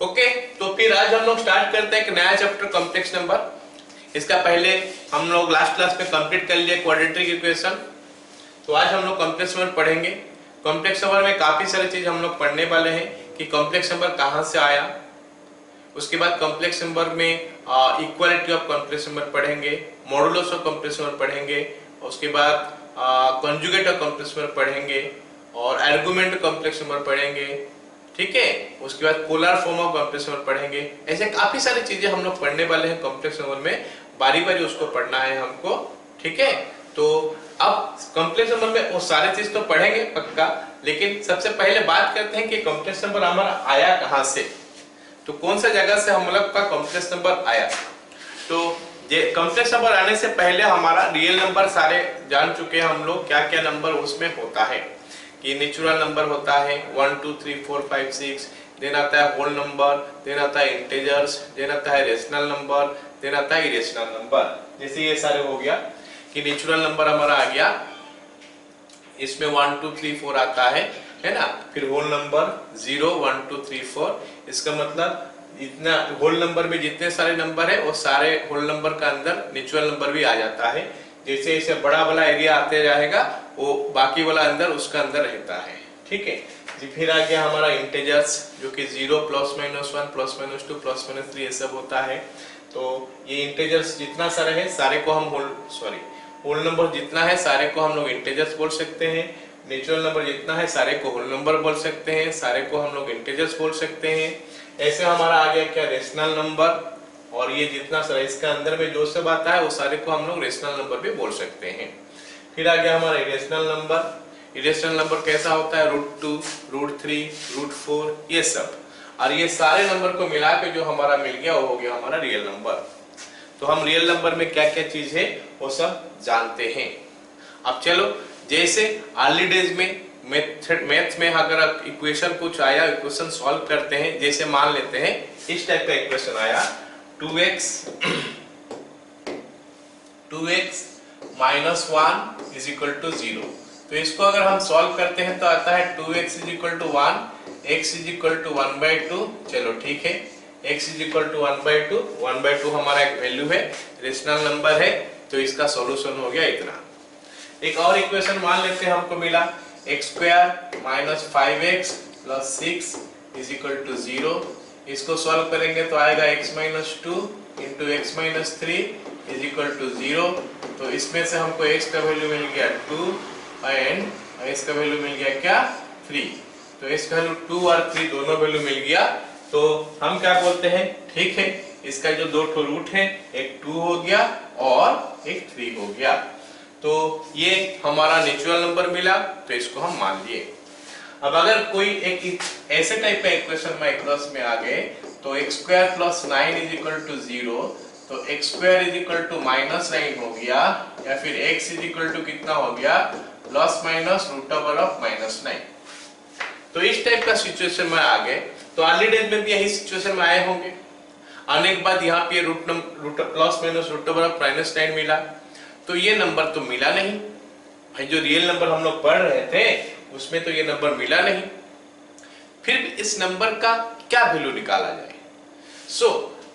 Okay, तो फिर आज हम लोग स्टार्ट करते हैं एक नया चैप्टर कॉम्प्लेक्स नंबर। इसका पहले हम लोग लास्ट क्लास में कंप्लीट कर लिए क्वाड्रेटिक इक्वेशन। तो आज हम लोग कॉम्प्लेक्स नंबर पढ़ेंगे। कॉम्प्लेक्स नंबर में काफी सारी चीज हम लोग पढ़ने वाले हैं कि कॉम्प्लेक्स नंबर कहाँ से आया। उसके बाद कॉम्प्लेक्स नंबर में इक्वालिटी ऑफ कॉम्प्लेक्स नंबर पढ़ेंगे, मॉडुलस ऑफ कॉम्प्लेक्स नंबर पढ़ेंगे, उसके बाद कॉन्जुगेट ऑफ कॉम्प्लेक्स नंबर पढ़ेंगे और आर्गुमेंट कॉम्प्लेक्स नंबर पढ़ेंगे। ठीक है, उसके बाद polar form of complex number पढ़ेंगे। ऐसे काफी सारी चीजें हम लोग पढ़ने वाले हैं कॉम्प्लेक्स नंबर में, बारी बारी उसको पढ़ना है हमको। ठीक है, तो अब कॉम्प्लेक्स नंबर में वो सारे चीज तो पढ़ेंगे पक्का, लेकिन सबसे पहले बात करते हैं कि कॉम्प्लेक्स नंबर हमारा आया कहाँ से, तो कौन सा जगह से हम लोग का कॉम्प्लेक्स नंबर आया। तो ये कॉम्प्लेक्स नंबर आने से पहले हमारा रियल नंबर सारे जान चुके हैं हम लोग, क्या क्या नंबर उसमें होता है। कि नेचुरल नंबर होता है 1 2 3 4 5 6, देन आता है होल नंबर, देन आता है इंटीजर्स, देन आता है रेशनल नंबर, देन आता है इरेशनल नंबर। जैसे ये सारे हो गया कि नेचुरल नंबर हमारा आ गया, इसमें 1 2 3 4 आता है ना। फिर होल नंबर 0 1 2 3 4, इसका मतलब इतना होल नंबर में जितने सारे नंबर है वो सारे होल नंबर का अंदर नेचुरल नंबर भी आ जाता है। जैसे जैसे बड़ा वाला एरिया आते जाएगा वो बाकी वाला अंदर उसका अंदर रहता है। ठीक है जी। फिर आ गया हमारा इंटीजर्स जो कि 0 plus minus 1 plus minus 2 plus minus 3 ये सब होता है। तो ये इंटीजर्स जितना सारे है सारे को हम होल नंबर जितना है सारे को हम लोग इंटीजर्स बोल सकते हैं। नेचुरल नंबर जितना है सारे को होल नंबर बोल सकते हैं, सारे को हम लोग इंटीजर्स बोल सकते हैं। ऐसे हमारा आ गया क्या रेशनल नंबर, और ये जितना सारा इसका अंदर में जो सब आता है वो सारे को हम लोग रेशनल नंबर भी बोल सकते हैं। फिर आ गया हमारा इरेशनल नंबर। इरेशनल नंबर कैसा होता है √2 √3 √4 ये सब, और ये सारे नंबर को मिला के जो हमारा मिल गया वो हो गया हमारा रियल नंबर। तो हम रियल नंबर में क्या क्या चीज है वो सब जानते हैं। अब चलो, जैसे अर्ली डेज में मैथ्स में अगर इक्वेशन कुछ आया, इक्वेशन सॉल्व करते हैं, जैसे मान लेते हैं इस टाइप का इक्वेशन आया 2x minus 1 is equal to 0। तो इसको अगर हम सॉल्व करते हैं तो आता है 2x is equal to 1, x is equal to 1/2। चलो ठीक है, x is equal to 1/2, 1/2 हमारा एक वैल्यू है, रेशनल नंबर है, तो इसका सॉल्यूशन हो गया इतना। एक और इक्वेशन मान लेते हैं हमको मिला x² minus 5x plus 6 is equal to 0। इसको सॉल्व करेंगे तो आएगा x minus 2 into x minus 3 is equal to 0। तो इसमें से हमको x का वैल्यू मिल गया 2 एंड x का वैल्यू मिल गया क्या 3। तो x का वैल्यू 2 और 3 दोनों वैल्यू मिल गया। तो हम क्या बोलते हैं, ठीक है, इसका जो दो ठो रूट है, एक 2 हो गया और एक 3 हो गया। तो ये हमारा नेचुरल नंबर मिला, तो इसको हम मान लिए। अब अगर कोई एक ऐसे टाइप का इक्वेशन में क्रॉस में आ गए तो x² plus 9 is equal to 0, तो x² is equal to -9 हो गया, या फिर x is equal to कितना हो गया प्लस माइनस √9। तो इस टाइप का सिचुएशन में आ गए। तो अर्ली डेज में भी यही सिचुएशन में आए होंगे। आने के बाद यहाँ पे प्लस माइनस √9 मिला, तो ये नंबर तो मिला नहीं भाई। जो रियल नंबर हम लोग पढ़ रहे थे उसमें तो ये नंबर मिला नहीं। फिर भी इस नंबर का क्या वैल्यू निकाला जाए।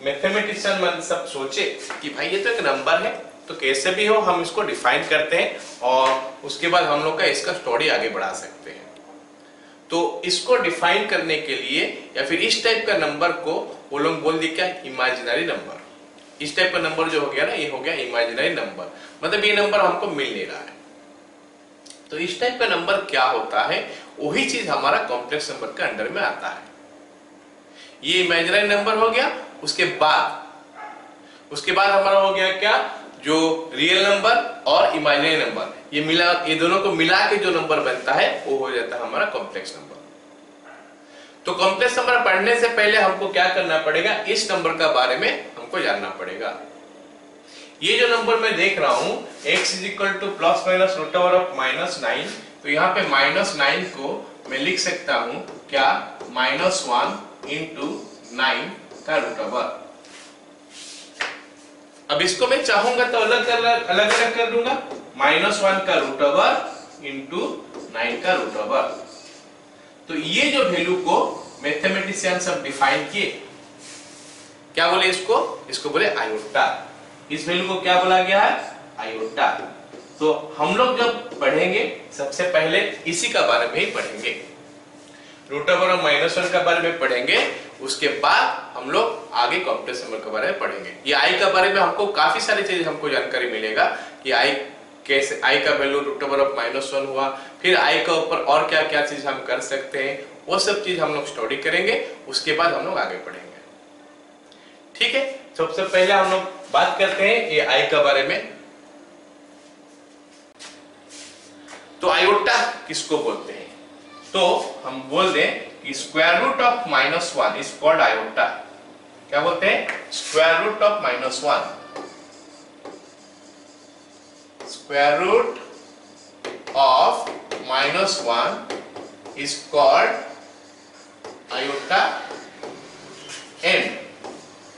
मैथमेटिशियन मन सब सोचे कि भाई ये तो एक नंबर है, तो कैसे भी हो हम इसको डिफाइन करते हैं और उसके बाद हम लोग का इसका स्टोरी आगे बढ़ा सकते हैं। तो इसको डिफाइन करने के लिए या फिर इस टाइप का नंबर को वो लोग बोल दिया क्या इमेजिनरी नंबर। इस टाइप का नंबर जो हो गया ना, ये हो गया इमेजिनरी नंबर, मतलब ये नंबर हमको मिल नहीं रहा है। तो इस टाइप का नंबर क्या होता है, वही चीज हमारा कॉम्प्लेक्स नंबर के अंडर में आता है। ये इमेजिनरी नंबर हो गया। उसके बाद हमारा हो गया क्या, जो रियल नंबर और इमेजिनरी नंबर ये मिला, ये दोनों को मिला के जो नंबर बनता है वो हो जाता है हमारा कॉम्प्लेक्स नंबर। तो कॉम्प्लेक्स नंबर पढ़ने से पहले हमको क्या करना पड़ेगा, इस नंबर का बारे में हमको जानना पड़ेगा। ये जो नंबर मैं देख रहा हूं x is equal to plus minus √9, तो यहाँ पे -9 को मैं लिख सकता हूं क्या -1 into 9 का √। अब इसको मैं चाहूंगा तो अलग अलग कर दूंगा, -1 का √into 9 का √। तो ये जो वैल्यू को मैथमेटिक्स कोएफिशिएंट्स हम डिफाइन किए, क्या बोले इसको बोले आयोटा। इस वैल्यू को क्या बोला गया है? आयोटा। तो हम लोग जब पढ़ेंगे सबसे पहले इसी का बारे में ही पढ़ेंगे, रूट ओवर ऑफ -1 का बारे में पढ़ेंगे, उसके बाद हम लोग आगे कॉम्प्लेक्स नंबर के बारे में पढ़ेंगे। ये आई का बारे में हमको काफी सारी चीज हमको जानकारी मिलेगा कि आई कैसे, आई का वैल्यू रूट ओवर ऑफ -1 हुआ, फिर आई का ऊपर और क्या क्या चीज हम कर सकते हैं, वो सब चीज हम लोग स्टडी करेंगे, उसके बाद हम लोग आगे पढ़ेंगे। ठीक है, सबसे पहले हम लोग बात करते हैं ये आई का बारे में। तो आयोटा किसको बोलते हैं? तो हम बोल दें कि square root of -1 is called iota. क्या बोलते हैं? Square root of -1, square root of -1 is called iota and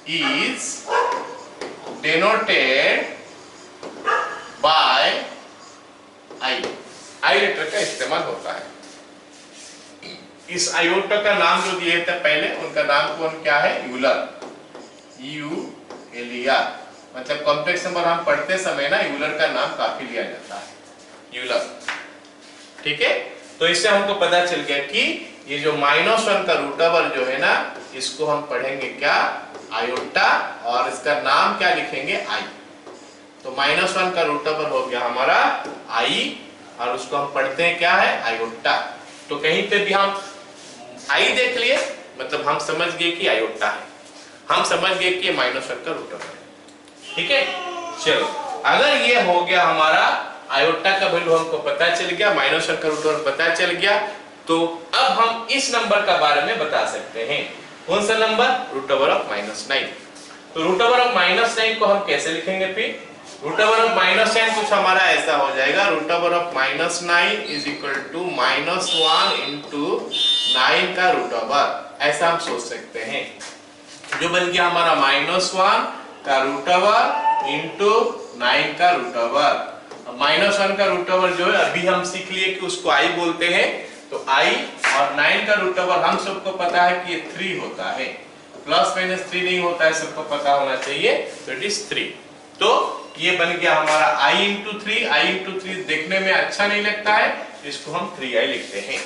is denoted by I। I letter का इस्तेमाल होता है। इस आयोटा का नाम जो दिए थे पहले, उनका नाम कौन क्या है? यूलर, यूएलईआर। मतलब कॉम्प्लेक्स नंबर हम पढ़ते समय ना यूलर का नाम काफी लिया जाता है, यूलर। ठीक है, तो इससे हमको पता चल गया कि ये जो -1 का रूट ओवर जो है ना, इसको हम पढ़ेंगे क्या? आयोटा, और इसका नाम क्या लिखेंगे? आई। तो -1 का रूट ओवर हो गया हमारा आई, और उसको हम पढ़ते हैं क्या है? आयोटा। तो कहीं पे भी हम आई देख लिए, मतलब हम समझ गए कि आयोटा है, हम समझ गए कि -1 का रूट ओवर है। ठीक है, चलो, अगर ये हो गया हमारा आयोटा का वैल्यू हमको पता चल गया, -1 का रूट ओवर पता चल गया, तो अब हम इस नंबर का बारे में बता सकते हैं। कौन सा नंबर? Root over of -9। तो रूट ओवर ऑफ -9 को हम कैसे लिखेंगे? फिर रूट ओवर ऑफ -9 कुछ हमारा ऐसा हो जाएगा, root over of -9 is equal to -1 into 9 का रूट ओवर, ऐसा हम सोच सकते हैं। जो बन गया हमारा -1 का रूट ओवर इंटू 9 का रूट ओवर। -1 का रूट ओवर जो है अभी हम सीख लिए कि उसको आई बोलते हैं, तो आई, और 9 का रूट ओवर हम सबको पता है कि ये 3 होता है, +-3 नहीं होता है, सबको पता होना चाहिए, तो इट इज 3। तो ये बन गया हमारा i इंटू 3। i इंटू 3 देखने में अच्छा नहीं लगता है, इसको हम 3i लिखते हैं।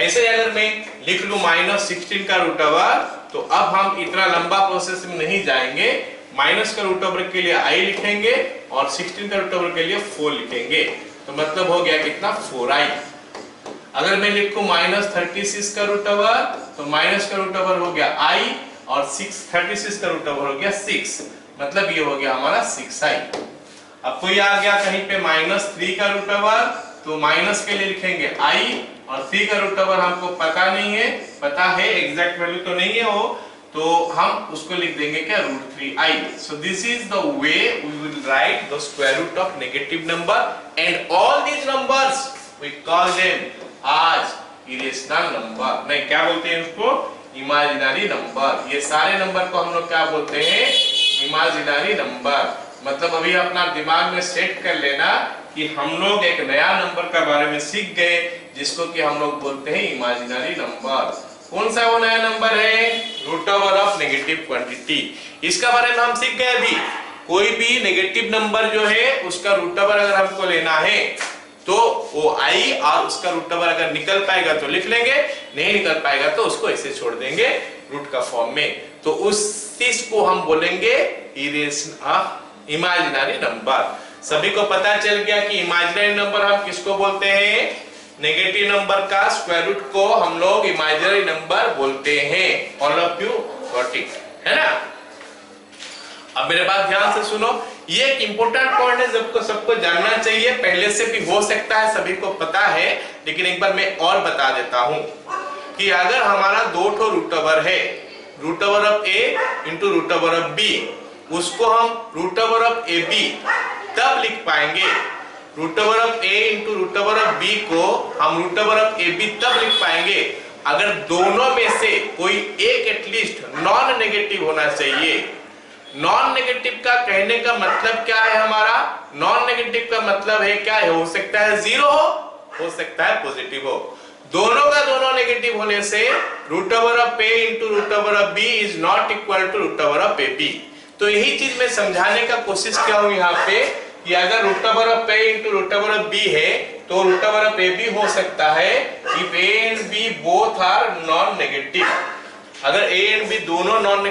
ऐसे अगर मैं लिख लूं -16 का रूट ओवर, तो अब हम इतना लंबा प्रोसेस में नहीं जाएंगे, माइनस का रूट ओवर के लिए i लिखेंगे और 16 का रूट ओवर के लिए 4 लिखेंगे, तो मतलब हो गया कितना? 4i। अगर मैं लिखूं -36 का रूट ओवर, तो माइनस का रूट ओवर हो गया i, और 36 का रूट ओवर हो गया 6, मतलब ये हो गया हमारा 6i। अब कोई आ गया कहीं पे -3 का रूट ओवर, तो माइनस के लिए लिखेंगे i, और 3 का रूट ओवर हमको पता नहीं है, पता है एग्जैक्ट वैल्यू तो नहीं है वो, तो हम उसको लिख देंगे क्या? √3i। So this is the way we will write the square root of negative number, and all these numbers we call them as irrational number. नहीं, क्या बोलते हैं उसको? Imaginary number. ये सारे नंबर को हम लोग क्या बोलते हैं? Imaginary number. मतलब अभी अपना दिमाग में सेट कर लेना कि हम लोग एक नया नंबर का बारे में सीख गए, जिसको कि हम लोग बोलते हैं इमेजिनरी नंबर। कौन सा वो नया नंबर है? Root over of negative quantity. इसका बारे में हम सीख गए अभी। कोई भी नेगेटिव नंबर जो है उसका रूट ओवर अगर हमको लेना है, तो वो आई और उसका रूट ओवर अगर निकल पाएगा तो लिख लेंगे, नहीं निकल पाएगा तो उसको ऐसे छोड़ देंगे रूट का फॉर्म में। तो उस चीज को हम बोलेंगे इमेजिनरी नंबर। सभी को पता चल गया कि इमेजिनरी नंबर हम किसको बोलते हैं? नेगेटिव नंबर का स्क्वायर रूट को हम लोग इमेजिनरी नंबर बोलते हैं। All of you got it, है ना? अब मेरे बात ध्यान से सुनो, ये एक इंपॉर्टेंट पॉइंट है, सबको जानना चाहिए। पहले से भी हो सकता है सभी को पता है, लेकिन एक बार मैं और बता देता हूं कि अगर हमारा 2 ठो रूट ओवर है, root over of A into root over of B, उसको हम root over of A B तब लिख पाएंगे, root over of A into root over of B को हम root over of A B तब लिख पाएंगे अगर दोनों में से कोई एक एटलीस्ट नॉन नेगेटिव होना चाहिए। नॉन नेगेटिव का कहने का मतलब क्या है? हमारा नॉन नेगेटिव का मतलब है क्या है? हो सकता है 0 हो सकता है पॉजिटिव हो। दोनों का दोनों नेगेटिव होने से root over of A into root over of B is not equal to root over of A B. तो यही चीज मैं समझाने का कोशिश किया हूं यहाँ पे कि अगर root over of A into root over of B है तो root over of A B हो सकता है if A and B both are non negative. अगर ए एंड बी दोनों नॉन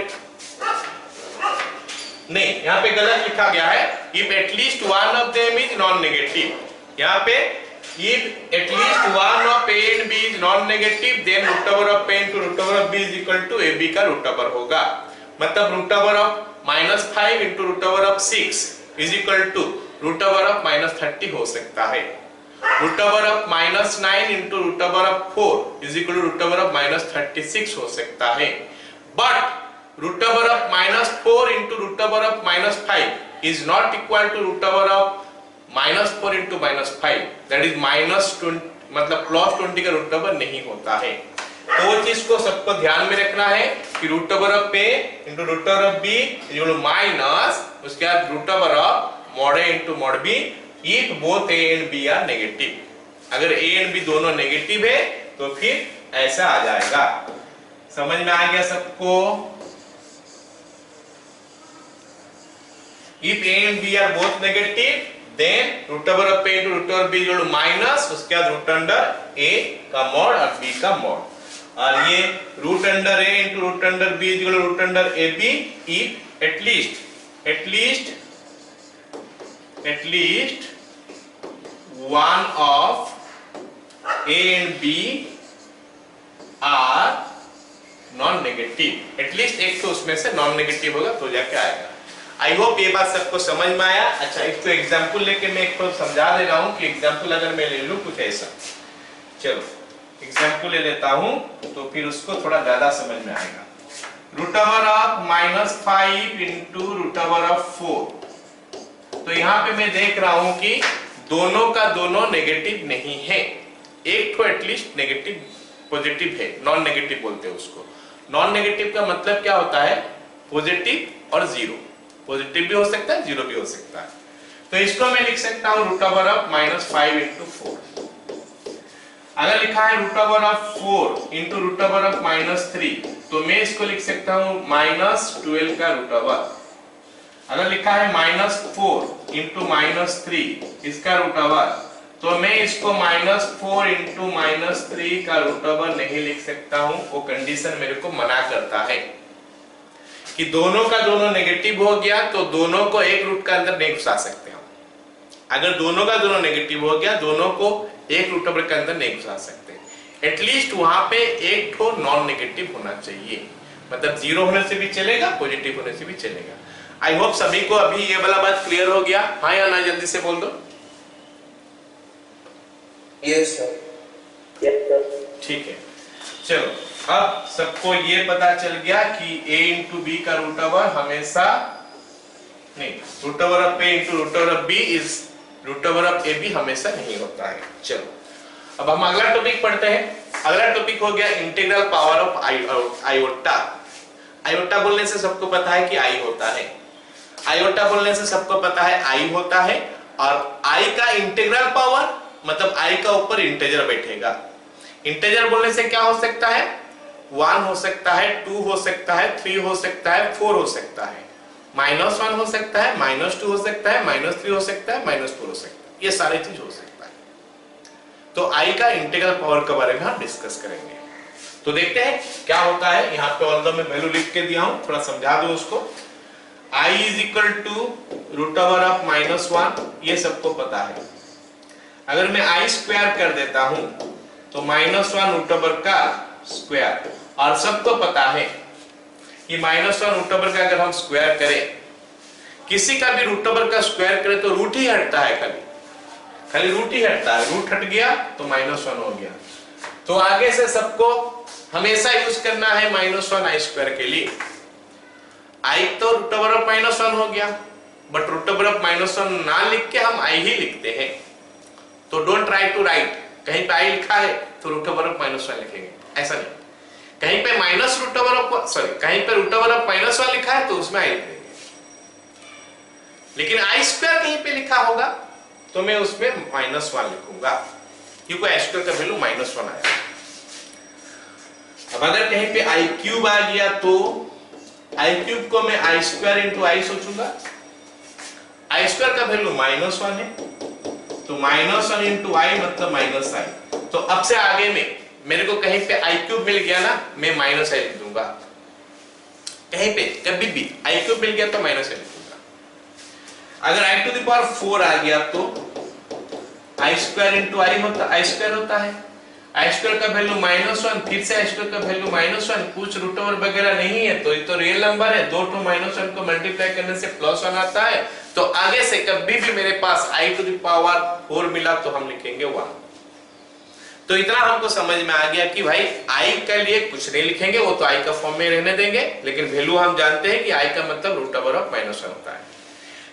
नहीं, यहाँ पे गलत लिखा गया है if at least one of them is non negative. यहाँ पे if at least one of a and b is non-negative then root over of a into root over of b is equal to ab का root over होगा। मतलब root over of -5 into root over of 6 is equal to root over of -30 हो सकता है। root over of -9 into root over of 4 is equal to root over of -36 हो सकता है। but root over of -4 into root over of -5 is not equal to root over of -4 into -5 that is -20 मतलब +20 का root over नहीं होता है। तो वो चीज को सबको ध्यान में रखना है कि root over of A into root over of B equal to minus उसके बाद root over of mod A into mod B if both A and B are negative. अगर ए एंड बी दोनों नेगेटिव है तो फिर ऐसा आ जाएगा। समझ में आ गया सबको? If A and B are both negative then root over of a into root over b equal to minus उसके बाद रूट अंडर a का मॉड और b का मॉड और ये root under a into root under b equal to root under ab if at least one of a and b are non negative. At least एक तो उसमें से नॉन नेगेटिव होगा तो जाके आएगा। आई होप ये बात सबको समझ में आया। अच्छा, एक तो एग्जाम्पल लेके मैं एक तो समझा दे रहा हूं कि एग्जाम्पल अगर मैं ले लूं कुछ ऐसा, चलो एग्जाम्पल ले लेता हूं तो फिर उसको थोड़ा ज्यादा समझ में आएगा। Root over of -5 into root over of 4। तो यहाँ पे मैं देख रहा हूं कि दोनों का दोनों नेगेटिव नहीं है, एक तो एटलीस्ट नेगेटिव पॉजिटिव है, नॉन नेगेटिव बोलते हैं उसको। नॉन नेगेटिव का मतलब क्या होता है? पॉजिटिव और जीरो। पॉजिटिव भी हो सकता है, जीरो भी हो सकता है। तो इसको मैं लिख सकता हूं रूट ओवर ऑफ -5 इंटू 4। अगर लिखा है root over of 4 into root over of -3 तो मैं इसको लिख सकता हूं -12 का रूट ओवर। अगर लिखा है -4 इंटू -3 इसका रूट ओवर तो मैं इसको -4 इंटू -3 का रूट ओवर नहीं लिख सकता हूं। वो कंडीशन मेरे को मना करता है कि दोनों का दोनों नेगेटिव हो गया तो दोनों को एक रूट का अंदर नहीं घुसा सकते हम। अगर दोनों का दोनों नेगेटिव हो गया दोनों को एक रूट ओवर के अंदर नहीं घुसा सकते। एटलीस्ट वहां पे एक ठो नॉन नेगेटिव होना चाहिए, मतलब जीरो होने से भी चलेगा, पॉजिटिव होने से भी चलेगा। आई होप सभी को अभी ये वाला बात क्लियर हो गया। हाँ या ना, जल्दी से बोल दो। Yes sir. ठीक है, चलो अब सबको ये पता चल गया कि a इंटू बी का रूट ओवर हमेशा नहीं, root over of a into root over of b is root over of a b हमेशा नहीं होता है। चलो अब हम अगला टॉपिक पढ़ते हैं। अगला टॉपिक हो गया integral power of iota. Iota बोलने से सबको पता है कि i होता है। आयोटा बोलने से सबको पता है i होता है और i का इंटीग्रल पावर मतलब i का ऊपर इंटीजर बैठेगा। इंटीजर बोलने से क्या हो सकता है? 1 हो सकता है, 2 हो सकता है, 3 हो सकता है, 4 हो सकता है, -1 हो सकता है, -2 हो सकता है, -3 हो सकता है, -4 हो सकता है। ये सारी चीज हो सकता है। तो i का इंटीग्रल पावर के बारे में हम डिस्कस करेंगे। तो देखते हैं क्या होता है। यहाँ पे ऑल्दो मैं वैल्यू लिख के दिया हूं, थोड़ा समझा दो उसको। i is equal to root over of -1, ये सबको पता है। अगर मैं i स्क्वायर कर देता हूं तो -1 रूट ओवर का स्क्वायर, और सबको पता है कि -1 रूट ओवर का अगर हम स्क्वायर करें, किसी का भी रूट ओवर का स्क्वायर करें तो रूट ही हटता है, खाली रूट ही हटता है। रूट हट गया तो -1 हो गया। तो आगे से सबको हमेशा यूज करना है -1 i स्क्वायर के लिए। i तो रूट ओवर ऑफ -1 हो गया, बट रूट ओवर ऑफ -1 ना लिख के हम i ही लिखते हैं। तो डोंट ट्राई टू राइट, कहीं पे i लिखा है तो रूट ओवर ऑफ -1 लिखेंगे, ऐसा नहीं। कहीं पे माइनस रूट ओवर ऑफ कहीं पे रूट ओवर ऑफ -1 लिखा है तो उसमें i लिख देंगे। लेकिन i स्क्वायर कहीं पे लिखा होगा तो मैं उसमें -1 लिखूंगा, क्योंकि i स्क्वायर का वैल्यू -1 आया। अब अगर कहीं पे आई क्यूब आ गया तो आई क्यूब को मैं आई स्क्वायर इंटू आई सोचूंगा। आई स्क्वायर का वैल्यू -1 है, तो -1 इंटू आई मतलब -i। तो अब से आगे में मेरे को कहीं पे आई क्यूब मिल गया ना, मैं -i लिख दूंगा। कहीं पे कभी भी आई क्यूब मिल गया तो -i लिख दूंगा। अगर i टू द पावर 4 आ गया तो आई स्क्वायर इंटू आई होता, आई स्क्वायर होता है। आई स्क्वायर का वैल्यू -1, फिर से आई स्क्वायर का वैल्यू -1, कुछ रूट ओवर वगैरह नहीं है, तो ये तो रियल नंबर है। 2 टू -1 को मल्टीप्लाई करने से +1 आता है। तो आगे से कभी भी मेरे पास i टू द पावर 4 मिला तो हम लिखेंगे 1। तो इतना हमको समझ में आ गया कि भाई i के लिए कुछ नहीं लिखेंगे, वो तो i का फॉर्म में रहने देंगे, लेकिन वैल्यू हम जानते हैं कि i का मतलब रूट ओवर ऑफ -1 होता है।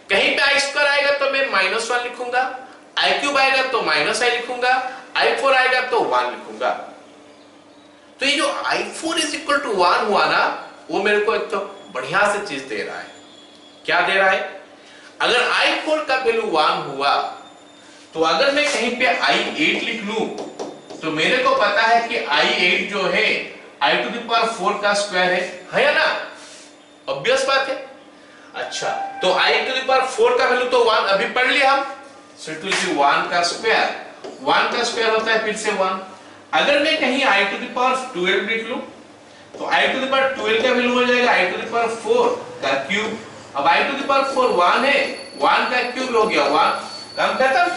कहीं पे आई स्क्वायर आएगा तो मैं -1 लिखूंगा, आई क्यूब आएगा तो -i लिखूंगा, i4 आएगा तो 1 लिखूंगा। तो ये जो i4 इज इक्वल टू 1 हुआ ना, वो मेरे को एक तो बढ़िया से चीज दे रहा है। क्या दे रहा है? अगर i4 का वैल्यू 1 हुआ तो अगर मैं कहीं पे i8 लिख लूं तो मेरे को पता है कि i8 जो है i टू द पावर 4 का स्क्वायर है या ना? ऑब्वियस बात है। अच्छा, तो i टू द पावर 4 का वैल्यू तो 1 अभी पढ़ लिया हम, सो इट विल बी 1 का स्क्वायर। 1 का स्क्वायर होता है फिर से 1। अगर मैं कहीं i टू द पावर 12 लिख लूं तो i टू द पावर 12 का वैल्यू हो जाएगा i टू द पावर 4 का क्यूब। अब i टू द पावर 4 1 है, 1 का क्यूब हो गया 1, काम खत्म।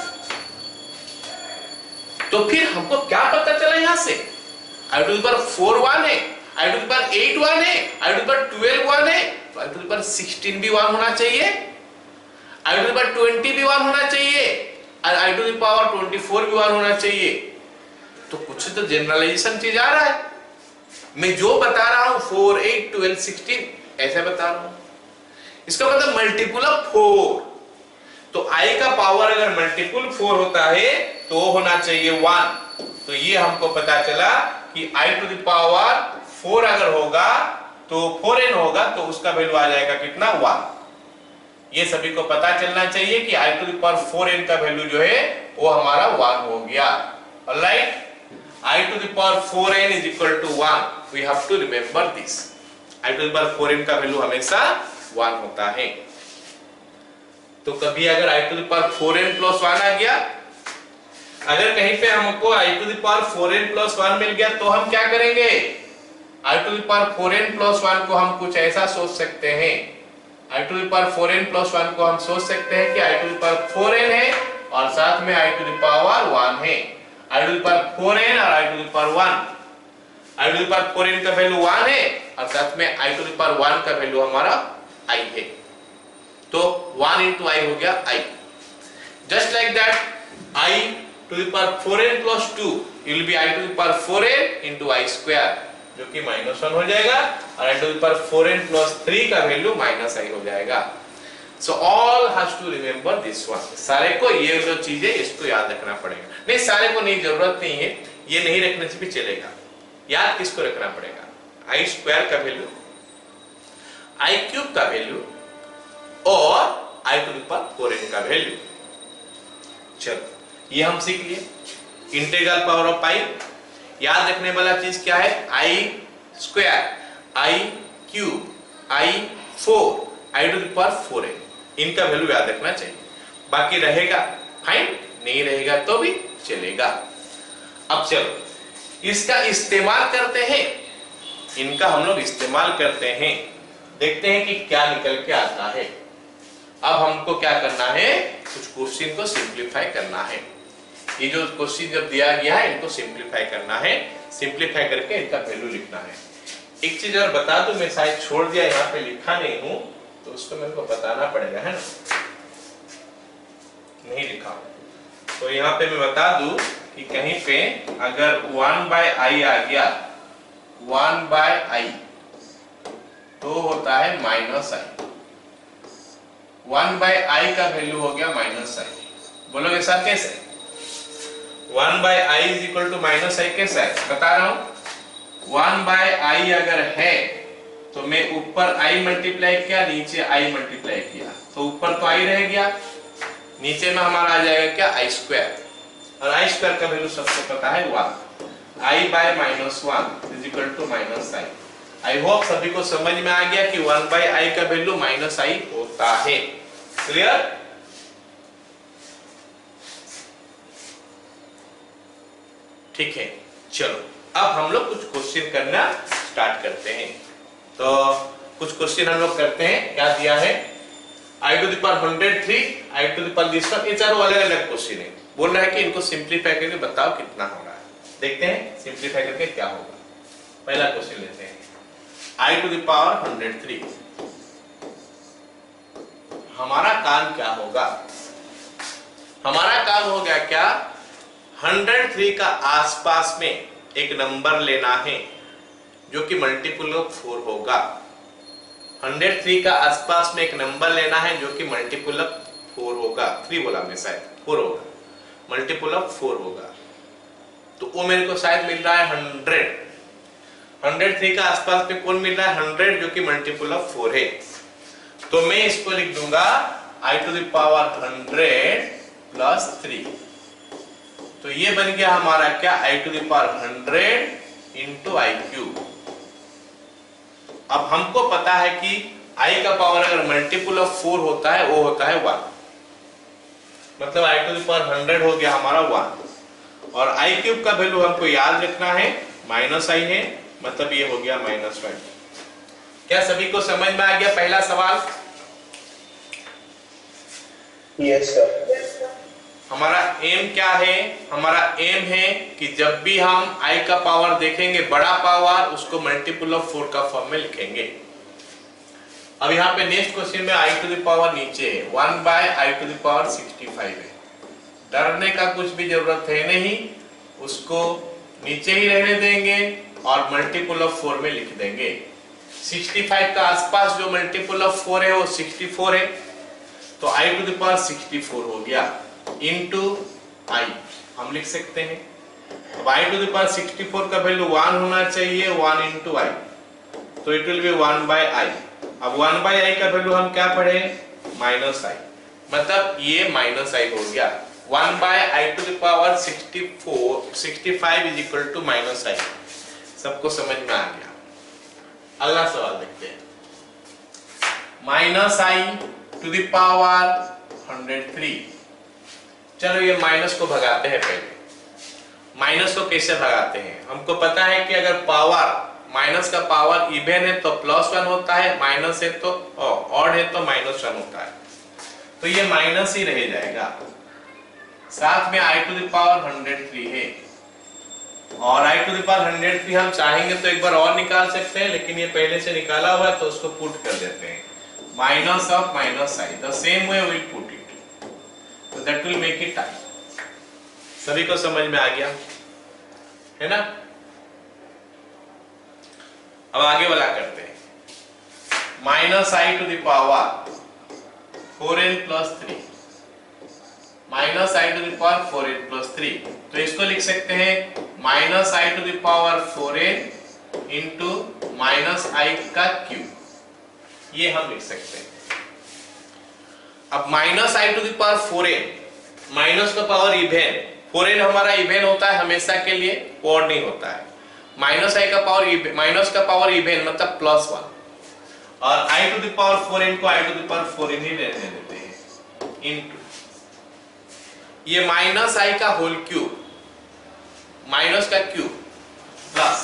तो फिर हमको क्या पता चला यहां से? i टू द पावर 4 1 है, i टू द पावर 8 1 है, i टू द पावर 12 1 है, तो i टू द पावर 16 भी 1 होना चाहिए, i टू द पावर 20 भी 1 होना चाहिए, और i टू द पावर 24 भी 1 होना चाहिए। तो कुछ तो जनरलाइजेशन चीज आ रहा है। मैं जो बता रहा हूं 4 8 12 16 ऐसे बता रहा हूं, इसका मतलब मल्टीपल ऑफ 4। तो i का पावर अगर मल्टीपल 4 होता है तो होना चाहिए 1। तो ये हमको पता चला कि i टू द पावर 4 अगर होगा तो 4n होगा, तो उसका वैल्यू आ जाएगा कितना? 1। ये सभी को पता चलना चाहिए कि i to the power 4n का वैल्यू जो है वो हमारा 1 हो गया। Alright, i to the power 4n is equal to 1। We have to remember this. i to the power 4n का वैल्यू हमेशा 1 होता है। तो कभी अगर i to the power 4n plus 1 आ गया, अगर कहीं पे हमको i to the power 4n plus 1 मिल गया तो हम क्या करेंगे? i to the power 4n plus 1 को हम कुछ ऐसा सोच सकते हैं, i to the power 4n plus 1 को हम सोच सकते हैं कि i to the power 4n है और साथ में i टू द पावर 1 है। i to the power 4n और i to the power 1, i to the power 4n का वैल्यू 1 है और साथ में i टू द पावर 1 का वैल्यू हमारा i है। तो 1 into i हो गया i। Just like that, i to the power 4n plus 2 will be i to the power 4n into i square, जो कि -1 हो जाएगा, और i to the power 4n plus 3 का वैल्यू -i हो जाएगा। So all has to remember this one। सारे को ये जो चीजें इसको याद रखना पड़ेगा। नहीं, सारे को नहीं, जरूरत नहीं है, ये नहीं रखने से भी चलेगा। याद किसको रखना पड़ेगा? i स्क्वायर का वैल्यू, i क्यूब का वैल्यू और i to the power 4n का वैल्यू। चलो, ये हम सीख लिए। इंटीग्रल पावर ऑफ पाई, याद रखने वाला चीज क्या है? i square, i cube, i4, i to the power 4n, इनका वैल्यू याद रखना चाहिए। बाकी रहेगा फाइन, नहीं रहेगा तो भी चलेगा। अब चलो इसका इस्तेमाल करते हैं, इनका हम लोग इस्तेमाल करते हैं, देखते हैं कि क्या निकल के आता है। अब हमको क्या करना है? कुछ क्वेश्चन को सिंपलीफाई करना है। ये जो क्वेश्चन जब दिया गया है इनको सिंपलीफाई करना है, सिंपलीफाई करके इनका वैल्यू लिखना है। एक चीज और बता दूं, मैं शायद छोड़ दिया, यहाँ पे लिखा नहीं हूं, तो उसको मेरे को बताना पड़ेगा, है ना? नहीं लिखा, तो यहाँ पे मैं बता दूं कि कहीं पे अगर 1/i आ गया, 1/i तो होता है -i। 1/i का वैल्यू हो गया -i। बोलोगे सर कैसे? 1/i is equal to -i कैसे है? बता रहा हूं। 1/i अगर है तो मैं ऊपर i मल्टीप्लाई किया, नीचे i मल्टीप्लाई किया, तो ऊपर तो i रह गया, नीचे में हमारा आ जाएगा क्या? i square. और i स्क्वायर का वैल्यू सबको पता है 1। i by minus one is equal to minus I. I hope सभी को समझ में आ गया कि 1 बाय आई का वैल्यू माइनस आई होता है। क्लियर? ठीक है, चलो अब हम लोग कुछ क्वेश्चन करना स्टार्ट करते हैं। तो कुछ क्वेश्चन हम लोग करते हैं। क्या दिया है? i to the power 103, i to the power this one, ये चारों अलग अलग क्वेश्चन है। बोल रहा है कि इनको सिंपलीफाई करके बताओ कितना हो रहा है। देखते हैं सिंपलीफाई करके क्या होगा। पहला क्वेश्चन लेते हैं, i टू द पावर 103, हमारा काम क्या होगा? हमारा काम हो गया क्या, 103 का आसपास में एक नंबर लेना है जो कि मल्टीपल ऑफ 4 होगा। 103 का आसपास में एक नंबर लेना है जो कि मल्टीपल ऑफ 4 होगा। 3 बोला मैं, शायद 4 होगा, मल्टीपल ऑफ 4 होगा। तो वो मेरे को शायद मिल रहा है 100। 103 का आसपास में कौन मिल रहा है? 100, जो कि मल्टीपल ऑफ 4 है। तो मैं इसको लिख दूंगा i to the power 100 plus 3। तो ये बन गया हमारा क्या, i to the power 100 into I cube. अब हमको पता है कि i का पावर अगर मल्टीपल ऑफ 4 होता है वो होता है 1, मतलब i टू द पावर 100 हो गया हमारा 1। और i क्यूब का वैल्यू हमको याद रखना है, माइनस i है, मतलब ये हो गया -1। क्या सभी को समझ में आ गया पहला सवाल? Yes sir. हमारा एम क्या है? हमारा एम है कि जब भी हम i का पावर देखेंगे बड़ा पावर, उसको मल्टीपल ऑफ 4 का फॉर्म में लिखेंगे। अब यहाँ पे नेक्स्ट क्वेश्चन में i टू द पावर नीचे है, 1 bye i to the power 65 है। डरने का कुछ भी जरूरत है नहीं, उसको नीचे ही रहने देंगे और मल्टीपल ऑफ 4 में लिख देंगे। 65 का आसपास जो मल्टीपल ऑफ 4 है वो 64 है, तो i टू द पावर 64 हो गया इंटू आई हम लिख सकते हैं। अब i टू द पावर 64 का वैल्यू 1 होना चाहिए, 1 इंटू आई, तो इट विल बी 1 बाय आई। अब 1 बाय आई का वैल्यू हम क्या पढ़े? माइनस आई, मतलब ये माइनस आई हो गया। 1 by i to the power 65 is equal to minus i. सबको समझ में आ गया? अगला सवाल देखते हैं, minus i to the power 103। चलो ये माइनस को भगाते हैं। पहले माइनस को कैसे भगाते हैं? हमको पता है कि अगर पावर, माइनस का पावर इवन है तो +1 होता है, माइनस है तो ऑड है तो -1 होता है। तो ये माइनस ही रह जाएगा। साथ में i टू द पावर 103 है, और i टू द पावर 103 हम चाहेंगे तो एक बार और निकाल सकते हैं, लेकिन ये पहले से निकाला हुआ है तो उसको पुट कर देते हैं। Minus of minus I, the same way we put it, so that will make it i। सभी को समझ में आ गया है ना? अब आगे वाला करते हैं, minus i to the power 4n plus 3, minus i to the power 4n plus 3। तो इसको लिख सकते हैं minus i to the power 4n into minus i का क्यूब, ये हम लिख सकते हैं। अब minus i to the power 4n, minus का पावर इवेन, 4n हमारा इवेन होता है हमेशा के लिए, ऑड नहीं होता है। माइनस आई का पावर, माइनस का पावर इवेन मतलब +1, और i to the power 4n को i to the power 4n ही रहने देते हैं इनटू ये माइनस i का होल क्यूब, माइनस का क्यूब प्लस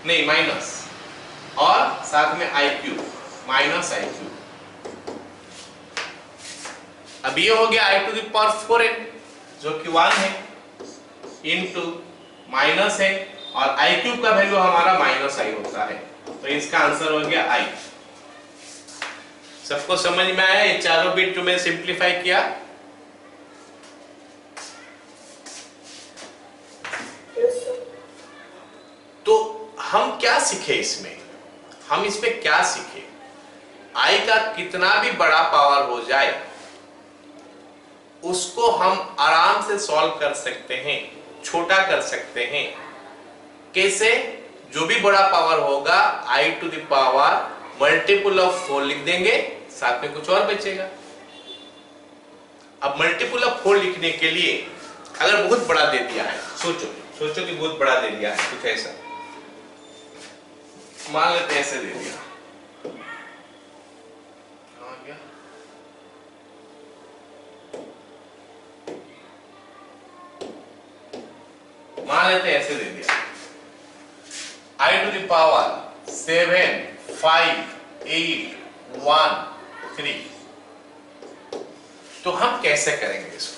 नहीं माइनस, और साथ में i cube minus i cube. अब ये हो गया i to the power 4n जो कि 1 है इनटू माइनस है, और i क्यूब का वैल्यू हमारा -i होता है, तो इसका आंसर हो गया i। सबको समझ में आया ये चारों बिट जो मैंने सिंप्लीफाई किया? तो हम क्या सीखे इसमें? हम इसमें क्या सीखे? i का कितना भी बड़ा पावर हो जाए उसको हम आराम से सॉल्व कर सकते हैं, छोटा कर सकते हैं। कैसे? जो भी बड़ा पावर होगा i to the power multiple of 4 लिख देंगे, साथ में कुछ और बचेगा। अब मल्टीपल ऑफ 4 लिखने के लिए अगर बहुत बड़ा दे दिया है, सोचो सोचो कि बहुत बड़ा दे दिया कुछ ऐसा, मान लेते ऐसे दे दिया, आ गया मान लेते ऐसे दे दिया I to the power 7 5 8 1 3। तो हम कैसे करेंगे इसको?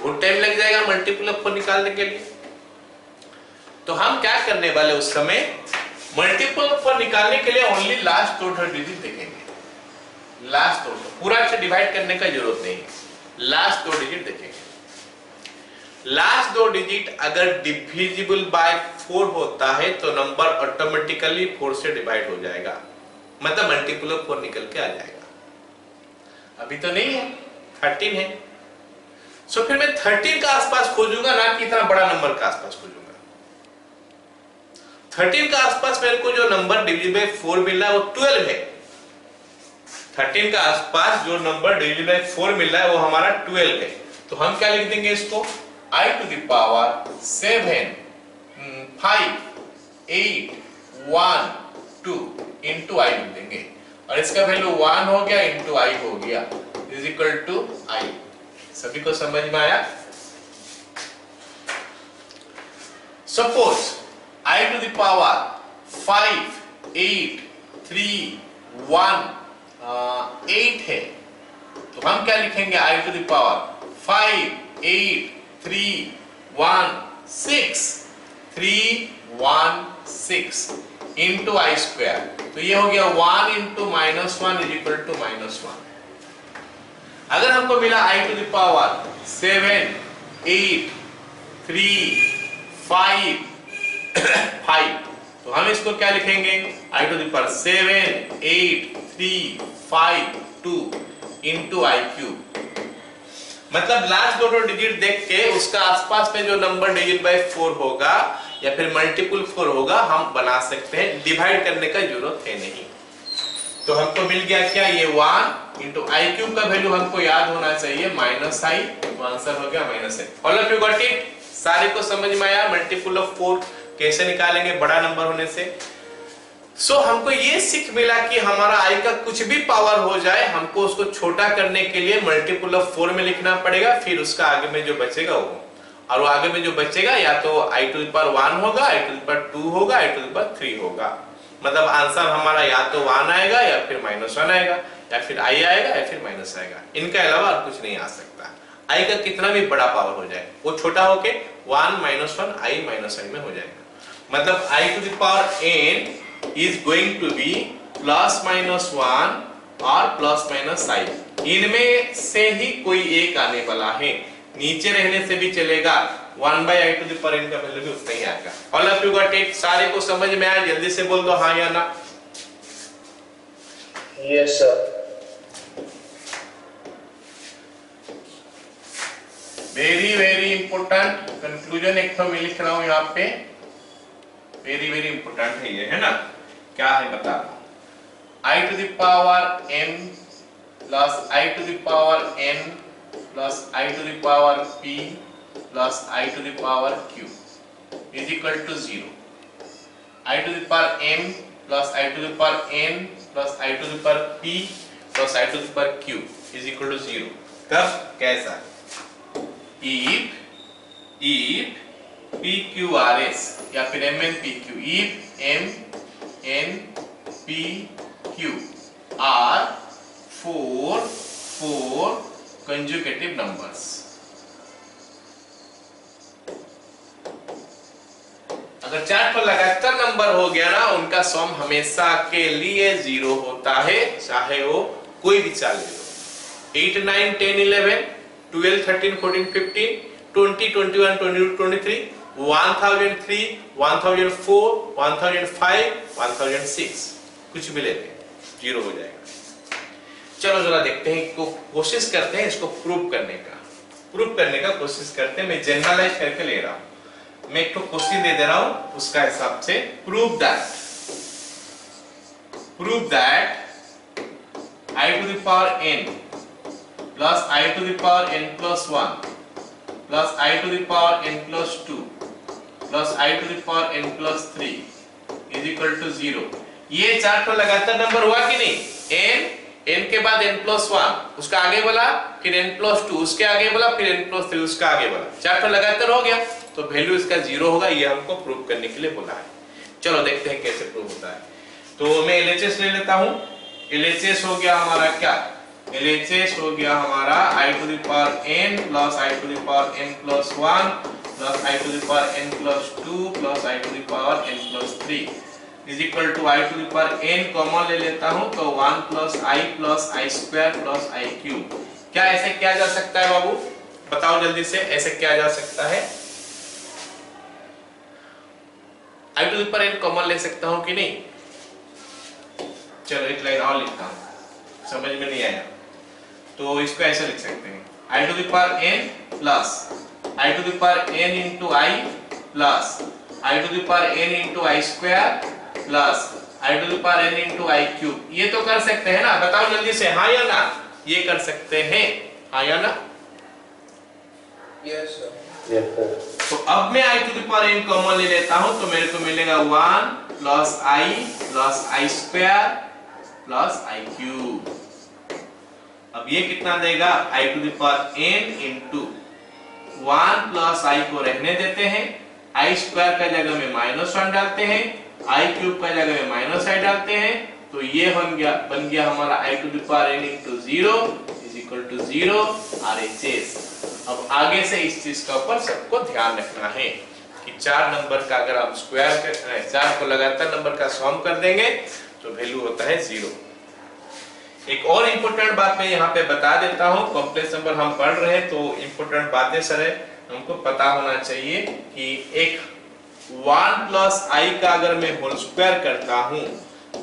बहुत टाइम लग जाएगा मल्टीपल ऑफ 4 निकालने के लिए। तो हम क्या करने वाले उस समय, मल्टीपल ऑफ 4 निकालने के लिए ओनली लास्ट टोटल डिजिट देखेंगे। लास्ट टोटल, पूरा से डिवाइड करने का जरूरत नहीं है, लास्ट 2 डिजिट देखेंगे। लास्ट 2 डिजिट अगर डिविजिबल बाय 4 होता है तो नंबर ऑटोमेटिकली 4 से डिवाइड हो जाएगा, मतलब मल्टीपल ऑफ 4 निकल के आ जाएगा। अभी तो नहीं है, 13 है। सो फिर मैं 13 का आसपास खोजूंगा, ना कि इतना बड़ा नंबर का आसपास खोजूंगा। 13 का आसपास मेरे को जो नंबर डिविजिबल बाय 4 मिल रहा है वो 12 है। 13 का आसपास जो नंबर डिविजिबल बाय 4 मिल रहा है वो हमारा 12 है। तो हम क्या लिख देंगे इसको, I to the power 7 5 8 1 2 into I लिख देंगे, और इसका वैल्यू 1 हो गया into I हो गया, इज इक्वल टू I। सभी को समझ में आया? Suppose I to the power 5 8 3 1 8 है, तो हम क्या लिखेंगे, I to the power 5 8 3 1 6 3 1 6 into I square. तो ये हो गया 1 into -1 इज इक्वल टू -1। अगर हमको मिला I to the power 7 8 3 5 5, तो हम इसको क्या लिखेंगे, I to the power 7 8 3 5 2 into I cube. मतलब लास्ट 2 डिजिट देख के उसका आसपास में जो नंबर डिजिट बाय 4 होगा या फिर मल्टीपल 4 होगा हम बना सकते हैं, डिवाइड करने का जरूरत है नहीं। तो हमको मिल गया क्या, ये 1 into I क्यूब का वैल्यू हमको याद होना चाहिए -I, तो आंसर हो गया -I। All of you got it? सारे को समझ में आया मल्टीपल ऑफ 4 कैसे निकालेंगे बड़ा नंबर होने से? सो हमको ये सीख मिला कि हमारा I का कुछ भी पावर हो जाए, हमको उसको छोटा करने के लिए मल्टीपल ऑफ 4 में लिखना पड़ेगा, फिर उसका आगे में जो बचेगा वो, और वो आगे में जो बचेगा या तो I to the power 1 होगा, I to the power 2 होगा, I to the power 3 होगा। मतलब आंसर हमारा या तो 1 आएगा या फिर -1 आएगा, या फिर I आएगा या फिर माइनस आएगा। इनके अलावा और कुछ नहीं आ सकता। I का कितना भी बड़ा पावर हो जाए वो छोटा होके 1 -1 I -I में हो जाएगा। मतलब I to the power n is going to be ±1 और ±I। इनमें से ही कोई एक आने वाला है, नीचे रहने से भी चलेगा, 1/I to the power n का वैल्यू भी उतना ही आएगा। All of you got it? सारे को समझ में आया? जल्दी से बोल दो हाँ या ना। Yes sir. Very important conclusion एक तो मैं लिख रहा हूं यहाँ पे, वेरी इंपोर्टेंट है ये, है ना? क्या है बता रहा हूं, I to the power m plus I to the power n plus I to the power p plus I to the power q is equal to 0। I to the power m plus I to the power n plus I to the power p plus I to the power q is equal to 0। कब कैसा? if PQRS या फिर MNPQ, if MNPQ are 4 consecutive numbers। अगर chart पर लगातार number हो गया ना, उनका सम हमेशा के लिए 0 होता है, चाहे वो कोई भी चाल ले लो। 8 9 10 11 12 13 14 15 20 21 22 23 1003 1004 1005 1006 कुछ भी ले लें 0 हो जाएगा। चलो जरा देखते हैं, को कोशिश करते हैं इसको प्रूव करने का कोशिश करते हैं। मैं जनरलाइज करके ले रहा हूं, मैं एक तो क्वेश्चन दे दे रहा हूं, उसका हिसाब से prove that I to the power n plus I to the power n plus 1 plus I to the power n plus 2 plus i to the power n plus 3 is equal to 0। ये 4 तो लगातार number हुआ कि नहीं? n के बाद n plus 1 उसका आगे बोला, फिर n प्लस 2 उसके आगे बोला, फिर n प्लस 3 उसका आगे बोला, 4 तो लगातार हो गया, तो वैल्यू इसका 0 होगा। ये हमको प्रूव करने के लिए बोला है। चलो देखते हैं कैसे प्रूव होता है। तो मैं LHS ले लेता हूं। LHS हो गया हमारा क्या? LHS हो गया हमारा i to the power n plus i to the power n plus 1 plus i to the power n plus 2 plus i to the power n plus 3 is equal to i to the power n common ले लेता हूं तो 1 plus i square plus i cube. क्या ऐसे किया जा सकता है बाबू? बताओ जल्दी से, ऐसे किया जा सकता है? i to the power n common ले सकता हूं कि नहीं? चलो एक लाइन और लिखता हूं, समझ में नहीं आया तो इसको ऐसे लिख सकते हैं i to the power n plus i to the power n into i plus i to the power n into i square plus i to the power n into i cube. ये तो कर सकते हैं ना? बताओ जल्दी से, हाँ या ना? ये कर सकते हैं, हाँ या ना? Yes, sir. Yes, sir. तो अब मैं i to the power n common ले लेता हूं तो मेरे को मिलेगा 1 plus i square plus i cube. अब ये कितना देगा? i to the power n into 1 plus i को रहने देते हैं, i स्क्वायर का जगह में -1 डालते हैं, i क्यूब का जगह में -i डालते हैं, तो ये बन गया हमारा i to the power n into 0 is equal to 0 RHS। अब आगे से इस चीज का ऊपर सबको ध्यान रखना है कि 4 नंबर का अगर आप स्क्वायर कर 4 को लगातार नंबर का सम कर देंगे तो वैल्यू होता है 0। एक और इंपॉर्टेंट बात मैं यहाँ पे बता देता हूँ, कॉम्प्लेक्स नंबर हम पढ़ रहे हैं तो इंपॉर्टेंट बातें सारे हमको पता होना चाहिए कि एक 1 प्लस i का अगर मैं होल स्क्वायर करता हूँ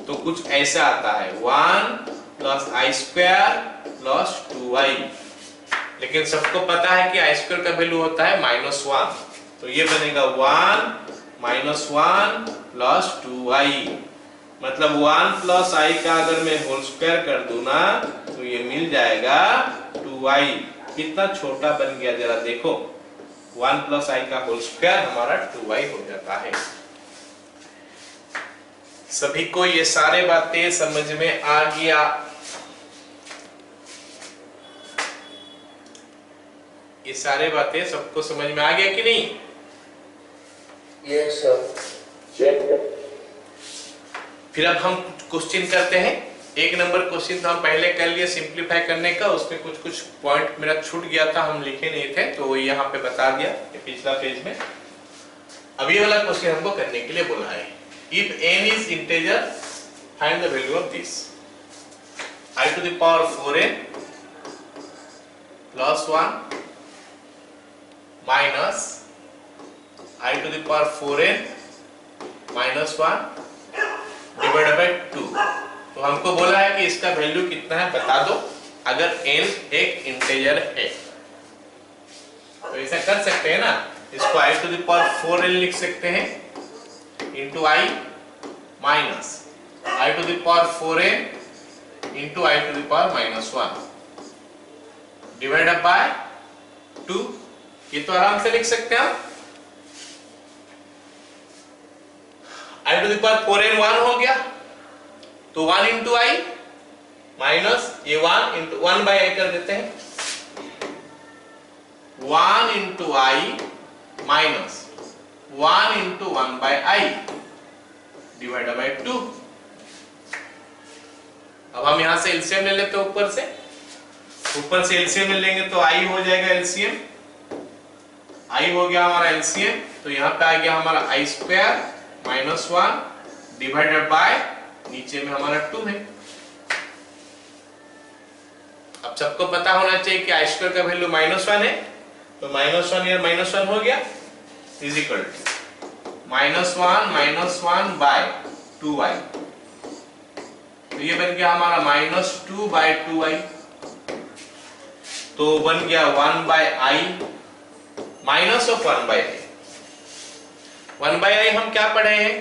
तो कुछ ऐसा आता है 1 plus i square plus 2i, लेकिन सबको पता है कि i स्क्वायर का वैल्यू होता है -1, तो ये बनेगा 1 -1 प्लस 2i, मतलब 1 प्लस i का अगर मैं होल स्क्वायर कर दूं ना तो ये मिल जाएगा 2i। कितना छोटा बन गया जरा देखो, 1 प्लस i का होल स्क्वायर हमारा 2i हो जाता है। सभी को ये सारे बातें समझ में आ गया? ये सारे बातें सबको समझ में आ गया कि नहीं? Yes, sir. Yes, sir. फिर अब हम क्वेश्चन करते हैं। एक नंबर क्वेश्चन तो हम पहले कर लिए सिंपलीफाई करने का, उसमें कुछ पॉइंट मेरा छूट गया था, हम लिखे नहीं थे तो यहाँ पे बता दिया पिछला पेज में। अब ये वाला क्वेश्चन हमको करने के लिए बोला है, if n is integer find the value of this. i to the power 4n plus 1 minus i to the power 4n minus 1 divided by 2। तो हमको बोला है कि इसका वैल्यू कितना है बता दो अगर n एक इंटीजर है। तो ऐसा कर सकते हैं ना, इसको i to the power 4n लिख सकते हैं into i minus i to the power 4n into i to the power -1 divided by 2। ये तो आराम से लिख सकते हैं हम। i to the power 4n 1 हो गया तो 1 इंटू i माइनस ये 1 इंटू 1 बाय i कर देते हैं, 1 into i minus 1 into 1 bye i divided by 2। अब हम यहां से एलसीएम ले लेते हैं, ऊपर से एलसीएम ले लेंगे तो i हो जाएगा एलसीएम, i हो गया हमारा एलसीएम, तो यहां पे आ गया हमारा i square minus 1 divided bye नीचे में हमारा 2 है। अब सबको पता होना चाहिए कि i स्क्वायर का वैल्यू -1 है, तो -1 या -1 हो गया is equal to -1 bye 2i, तो ये बन गया हमारा -2 बाय 2i, तो बन गया 1 bye i minus of 1 bye i। 1 bye i हम क्या पढ़े हैं?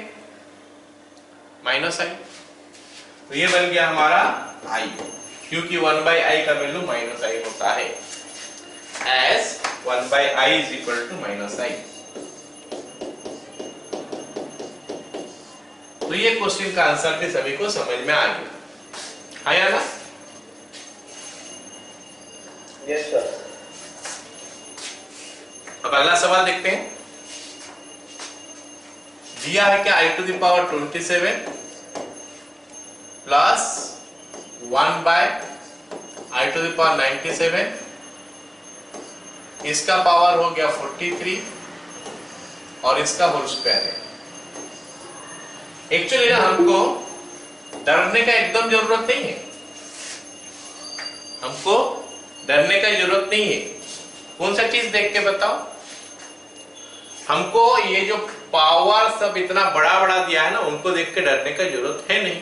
-i, तो ये बन गया हमारा i, क्योंकि 1 बाय i का वैल्यू -i होता है, as 1 bye i is equal to -i। तो ये क्वेश्चन का आंसर भी सभी को समझ में आ गया, आया ना? Yes sir. अब अगला सवाल देखते हैं। दिया है कि i to the power 27 plus 1 bye i to the power 97, इसका पावर हो गया 43 और इसका होल स्क्वायर है। एक्चुअली ना हमको डरने का एकदम जरूरत नहीं है, हमको डरने का जरूरत नहीं है। कौन सा चीज देख के बताओ? हमको ये जो पावर सब इतना बड़ा बड़ा दिया है ना, उनको देख के डरने का जरूरत है नहीं,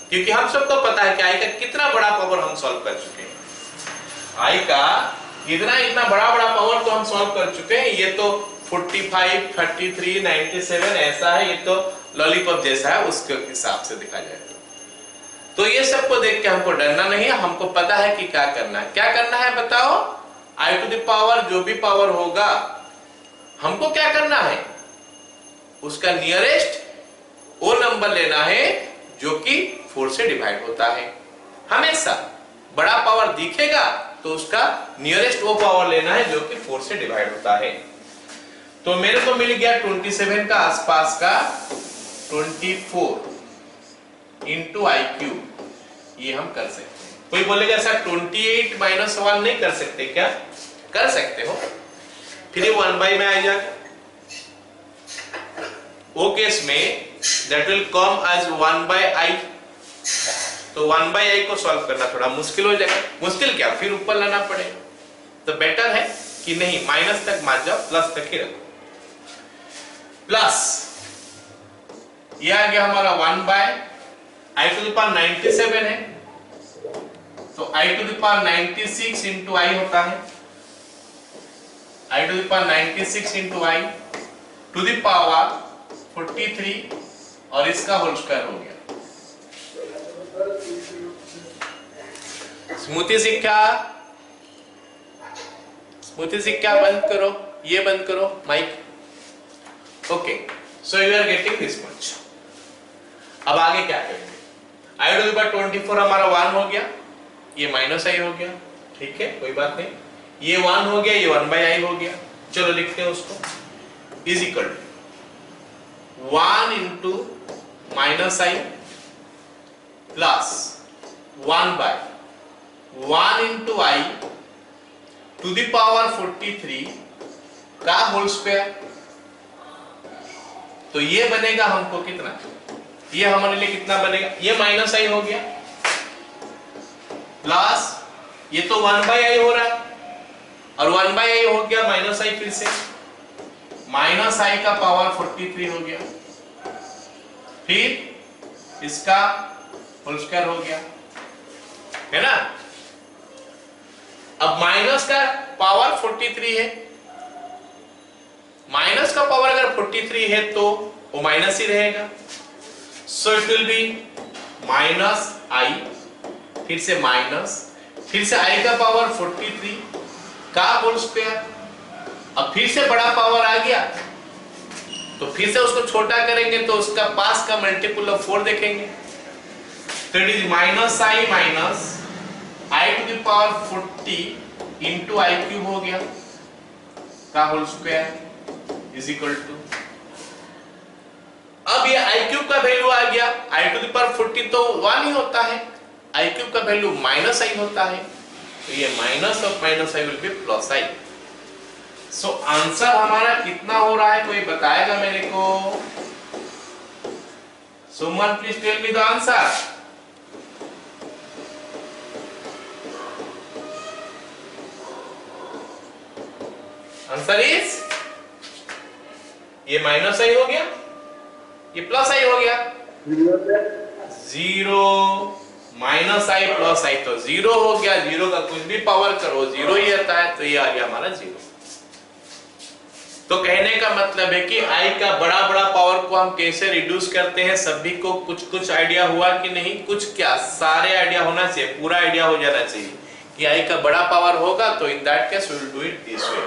क्योंकि हम सबको पता है कि आई का कितना बड़ा पावर हम सॉल्व कर चुके हैं। आई का इतना बड़ा पावर तो हम सॉल्व कर चुके हैं। ये तो 45, 33, 97 ऐसा है, ये तो लॉलीपॉप जैसा है, उसके हिसाब से देखा जाए तो ये सबको देख के हमको डरना नहीं है। हमको पता है कि क्या करना है। क्या करना है बताओ? आई टू द पावर जो भी पावर होगा, हमको क्या करना है? उसका नियरेस्ट वो नंबर लेना है जो कि 4 से डिवाइड होता है। हमेशा बड़ा पावर दिखेगा तो उसका नियरेस्ट वो पावर लेना है जो कि 4 से डिवाइड होता है। तो मेरे को मिल गया 27 का आसपास का 24 इंटू आई क्यूब, ये हम कर सकते हैं। कोई बोलेगा सर 28 माइनस 1 नहीं कर सकते क्या? कर सकते हो, फिर 1 बाई में आ जाएगा। वो केस में that will come as 1 by i, तो 1 by i को सॉल्व करना थोड़ा मुश्किल हो जाएगा। मुश्किल क्या, फिर ऊपर लाना पड़ेगा। तो बेटर है कि नहीं, माइनस तक मान जाओ, प्लस तक ही रखो। प्लस ये आ गया हमारा 1 by i to the power 97 है, तो i to the power 96 into i होता है। i to the power 96 into i to the power 43 और इसका होल स्क्वायर हो गया। स्मृति सिक्का बंद करो, ये बंद करो mic. Okay, so you are getting this much. अब आगे क्या करेंगे? आई टू द पावर 24 हमारा 1 हो गया, ये माइनस आई हो गया, ठीक है कोई बात नहीं। ये 1 हो गया, ये 1 बाई आई हो गया। चलो लिखते हैं उसको, is equal to 1 into minus i plus 1 by 1 into i to the power 43 का होल स्क्वायर। तो ये बनेगा हमको कितना? ये हमारे लिए कितना बनेगा? ये माइनस आई हो गया प्लस ये तो 1 बाई आई हो रहा है, और 1 बाई आई हो गया माइनस आई, फिर से माइनस आई का पावर 43 हो गया, फिर इसका होल स्क्वायर हो गया, है ना? अब माइनस का पावर 43 है, माइनस का पावर अगर 43 है तो वो माइनस ही रहेगा। So it will be minus i, फिर से माइनस, फिर से आई का पावर 43 का होल स्क्वायर। अब फिर से बड़ा पावर आ गया तो फिर से उसको छोटा करेंगे तो उसका पास का मल्टीपल ऑफ 4 देखेंगे, तो it is minus i to the power 40 into I cube हो गया का whole square is equal to. अब ये आई क्यूब का वैल्यू आ गया, आई टू द पावर 40 तो 1 ही होता है, आई क्यूब का वैल्यू माइनस आई होता है, तो ये minus of minus i will be plus i. So answer हमारा कितना हो रहा है, कोई बताएगा मेरे को? Suman please tell me the answer. Answer is, ये माइनस आई हो गया, ये प्लस आई हो गया, 0 माइनस आई प्लस आई तो 0 हो गया। 0 का कुछ भी पावर करो 0 ही आता है, तो ये आ गया हमारा 0। तो कहने का मतलब है कि आई का बड़ा पावर को हम कैसे रिड्यूस करते हैं, सभी को कुछ आइडिया हुआ कि नहीं? कुछ क्या, सारे आइडिया होना चाहिए, पूरा आइडिया हो जाना चाहिए कि आई का बड़ा पावर होगा, तो in that case we will do it this way.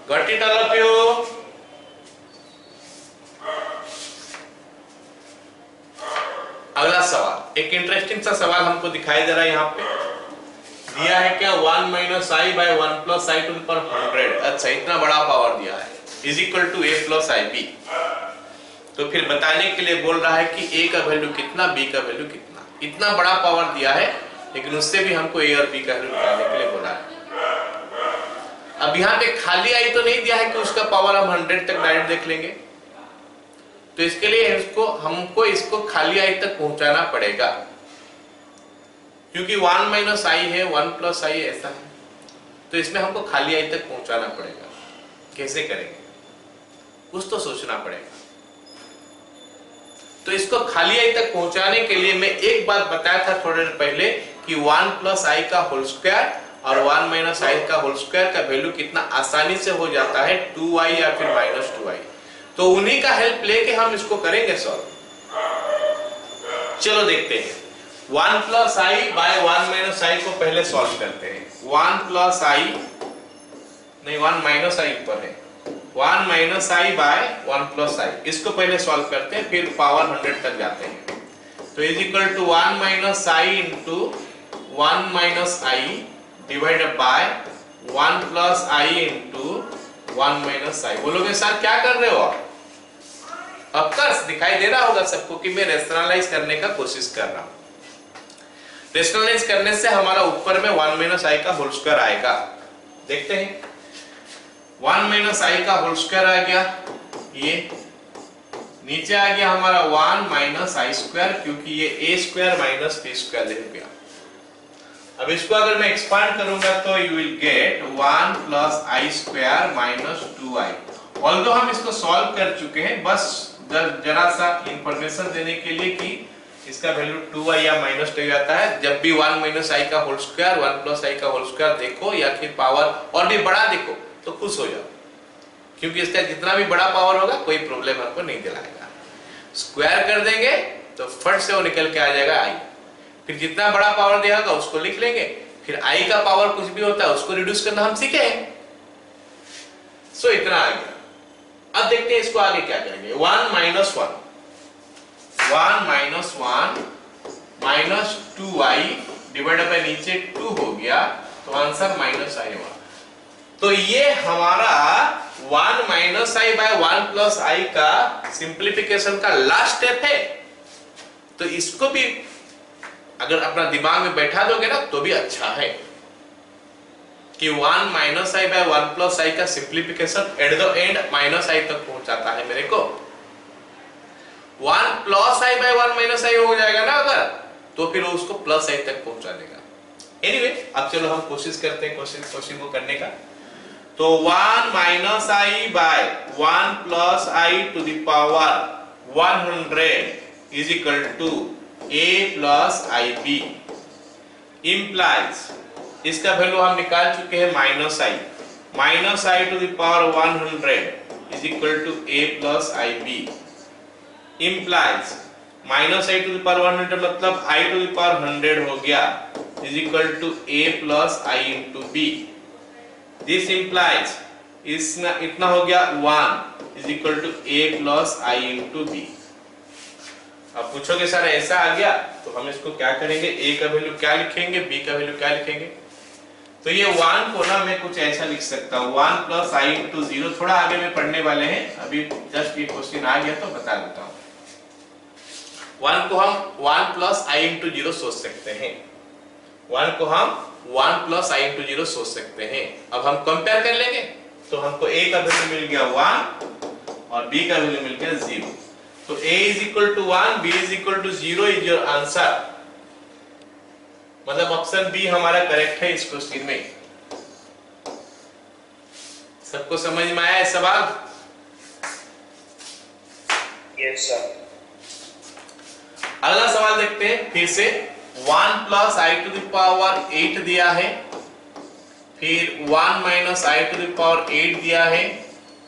Got it all of you? अगला सवाल, एक इंटरेस्टिंग सा सवाल हमको दिखाई दे रहा है यहाँ पे। दिया है क्या 1 minus i by 1 plus i to the power 100। अच्छा, इतना बड़ा पावर दिया है, is equal to a plus i b. तो फिर बताने के लिए बोल रहा है कि ए का वैल्यू कितना, बी का वैल्यू कितना। इतना बड़ा पावर दिया है, लेकिन उससे भी हमको ए और बी का वैल्यू निकालने के लिए बोला है। अब यहाँ पे खाली आई तो नहीं दिया है कि उसका पावर हम 100 तक डायरेक्ट देख लेंगे, तो इसके लिए हमको इसको खाली आई तक पहुंचाना पड़ेगा, क्योंकि 1 माइनस आई है, 1 प्लस आई ऐसा है, तो इसमें हमको खाली आई तक पहुंचाना पड़ेगा। कैसे करेंगे, कुछ तो सोचना पड़ेगा। तो इसको खाली आई तक पहुंचाने के लिए मैं एक बात बताया था थोड़ी देर पहले कि 1 प्लस आई का होल स्क्वायर और 1 माइनस आई का होल स्क्वायर का वैल्यू कितना आसानी से हो जाता है, 2i या फिर माइनस 2i। तो उन्हीं का हेल्प लेके हम इसको करेंगे सॉल्व। चलो देखते हैं। 1 प्लस आई बाय 1 माइनस आई को पहले सॉल्व करते हैं। 1 प्लस आई नहीं, 1 माइनस आई ऊपर है, 1 माइनस आई बाय 1 प्लस आई, इसको पहले सॉल्व करते हैं, फिर पावर 100 तक जाते हैं। तो is equal to 1 minus i into 1 minus i divided by 1 plus i into 1 minus i. बोलोगे सर क्या कर रहे हो आप? ऑफकोर्स दिखाई दे रहा होगा सबको कि मैं रेशनलाइज करने का कोशिश कर रहा हूं। रेशनलाइज करने से हमारा ऊपर में 1 माइनस आई का होल स्क्वायर आएगा। देखते हैं, 1 माइनस आई का होल स्क्वायर आ गया, ये नीचे आ गया हमारा 1 माइनस आई स्क्वायर, क्योंकि ये ए स्क्वायर माइनस बी स्क्वायर हो गया। अब इसको अगर मैं एक्सपांड करूंगा तो you will get 1 plus I square minus 2i। Although हम इसको सॉल्व कर चुके हैं, बस जरा सा इंफॉर्मेशन देने के लिए कि इसका वैल्यू 2i या माइनस 2 आता है। जब भी 1 माइनस आई का होल स्क्वायर 1 प्लस आई का होल स्क्वायर देखो या फिर पावर और भी बड़ा देखो तो खुश हो जाओ, क्योंकि इसका जितना भी बड़ा पावर होगा कोई प्रॉब्लम आपको नहीं दिलाएगा। स्क्वायर कर देंगे तो फट से वो निकल के आ जाएगा आई। फिर जितना बड़ा पावर दिया होगा उसको लिख लेंगे, फिर आई का पावर कुछ भी होता है उसको रिड्यूस करना हम सीखे। सो इतना आ गया। अब देखते हैं इसको आगे क्या करेंगे। 1 minus 1, 1 minus 1 minus 2i divided by नीचे 2 हो गया, तो आंसर माइनस आई हुआ। तो ये हमारा 1 minus i by 1 plus i का सिंप्लीफिकेशन का लास्ट स्टेप है। तो इसको भी अगर अपना दिमाग में बैठा दोगे ना तो भी अच्छा है कि 1 minus i by 1 plus i का simplification at the end minus i तक पहुंचाता है मेरे को। 1 plus i by 1 minus i हो जाएगा ना अगर, तो फिर उसको प्लस आई तक पहुंचा देगा। एनीवे, अब चलो हम कोशिश करते हैं क्वेश्चन को करने का। तो 1 minus i by 1 plus i to the power 100 is equal to a plus i b implies, इसका वैल्यू हम निकाल चुके हैं minus i to the power 100 is equal to a plus i b implies minus i to the power 100 मतलब i to the power 100 हो गया is equal to a plus i into b. This implies इसमें इतना हो गया 1 is equal to a plus i into b. अब पूछोगे sir ऐसा आ गया तो हम इसको क्या करेंगे, a का वैल्यू क्या लिखेंगे, b का वैल्यू क्या लिखेंगे। तो ये 1 को ना मैं कुछ ऐसा लिख सकता हूँ 1 प्लस आई इंटू 0। थोड़ा आगे में पढ़ने वाले हैं, अभी जस्ट ये क्वेश्चन आ गया तो बता देता हूँ। 1 को हम 1 प्लस आई इंटू 0 सोच सकते हैं, 1 को हम 1 प्लस आई इंटू 0 सोच सकते हैं। अब हम कंपेयर कर लेंगे तो हमको a का वैल्यू मिल गया 1 और b का वैल्यू मिल गया 0। तो a is equal to 1, b is equal to 0 is your answer। मतलब ऑप्शन बी हमारा करेक्ट है इस क्वेश्चन में। सबको समझ में आया है सवाल? Yes sir। अगला सवाल देखते हैं फिर से। 1 plus i to the power 8 दिया है, फिर 1 minus i to the power 8 दिया है।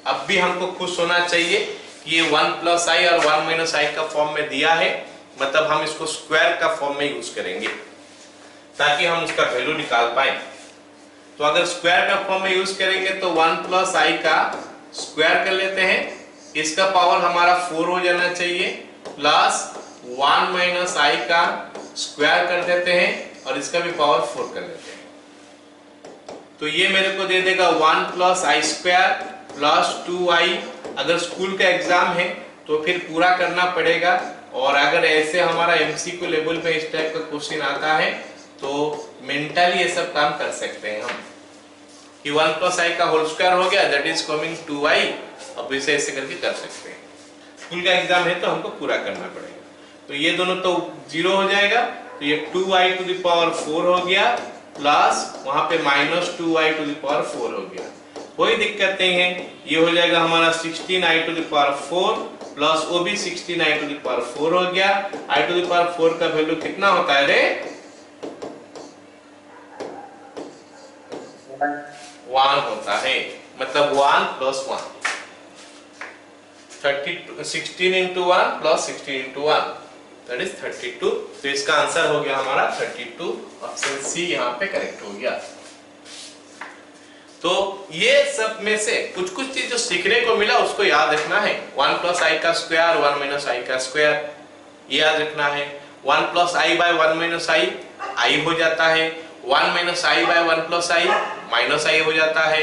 अब भी हमको खुश होना चाहिए ये 1 प्लस आई और 1 माइनस आई का फॉर्म में दिया है, मतलब हम इसको स्क्वायर का फॉर्म में यूज करेंगे ताकि हम उसका वैल्यू निकाल पाए। तो अगर स्क्वायर का फॉर्म में यूज करेंगे तो 1 प्लस आई का स्क्वायर कर लेते हैं, इसका पावर हमारा 4 हो जाना चाहिए, प्लस 1 माइनस आई का स्क्वायर कर देते हैं और इसका भी पावर 4 कर देते हैं। तो ये मेरे को दे देगा 1 प्लस आई स्क्वायर प्लस 2i। अगर स्कूल का एग्जाम है तो फिर पूरा करना पड़ेगा, और अगर ऐसे हमारा एमसीक्यू लेवल पे इस टाइप का क्वेश्चन आता है तो मेंटली ये सब काम कर सकते हैं हम कि 1 प्लस आई का होल स्क्वायर हो गया, दैट इज कमिंग 2i। अब इसे ऐसे करके कर सकते हैं। स्कूल का एग्जाम है तो हमको पूरा करना पड़ेगा। तो ये दोनों तो 0 हो जाएगा, तो ये 2i टू द पावर 4 हो गया प्लस वहां पे minus 2i to the power 4 हो गया। कोई दिक्कत नहीं है, ये हो जाएगा हमारा 16i to the power 4 plus वो भी 16i टू द पावर 4 हो गया। i टू द पावर 4 का वैल्यू कितना होता है रे? 1 होता है, मतलब 1 plus 1, 16 into 1 plus 16 into 1, that is 32। तो इसका आंसर हो गया हमारा 32, ऑप्शन सी यहाँ पे करेक्ट हो गया। तो ये सब में से कुछ कुछ चीज जो सीखने को मिला उसको याद रखना है। 1 प्लस आई का स्क्वायर 1 माइनस आई का स्क्वायर, ये याद रखना है। 1 plus i by 1 minus i हो जाता है। 1 minus i by 1 plus I minus i हो जाता है।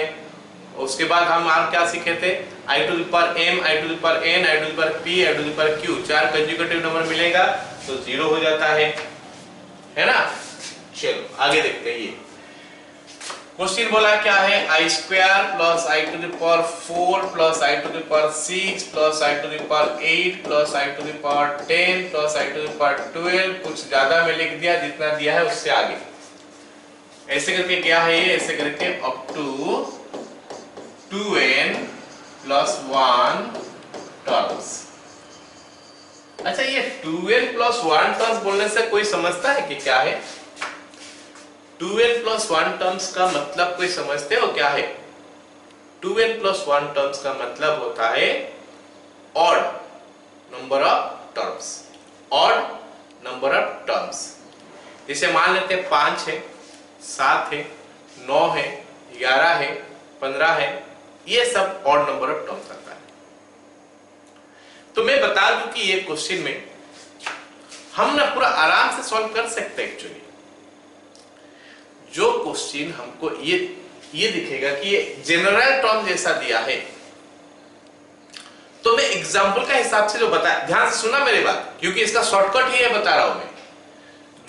उसके बाद हम और क्या सीखे थे? i to the power m, i to the power n, i to the power p, i to the power q, 4 conjugative number मिलेगा तो 0 हो जाता है ना। चलो आगे देखते हैं। ये क्वेश्चन बोला क्या है? i square plus i to the power 4 plus i to the power 6 plus i to the power 8 plus i to the power 10 plus i to the power 12। कुछ ज्यादा में लिख दिया, जितना दिया है उससे आगे ऐसे करके क्या है ये, ऐसे करके up to 2n plus 1 terms. अच्छा, ये 2n प्लस 1 टर्म्स बोलने से कोई समझता है कि क्या है? 2n प्लस 1 टर्म्स का मतलब कोई समझते हो क्या है? 2n प्लस 1 टर्म्स का मतलब होता है odd number of terms, odd number of terms. जैसे मान लेते हैं 5 है, 7 है, 9 है, 11 है, 15 है, ये सब ऑड नंबर ऑफ टर्म्स आता है। तो मैं बता दूं कि ये क्वेश्चन में हम ना पूरा आराम से सॉल्व कर सकते हैं। एक्चुअली जो क्वेश्चन हमको ये दिखेगा कि ये जनरल टर्म जैसा दिया है, तो मैं एग्जांपल का हिसाब से जो बताया, ध्यान से सुना मेरी बात, क्योंकि इसका शॉर्टकट ही है बता रहा हूं मैं।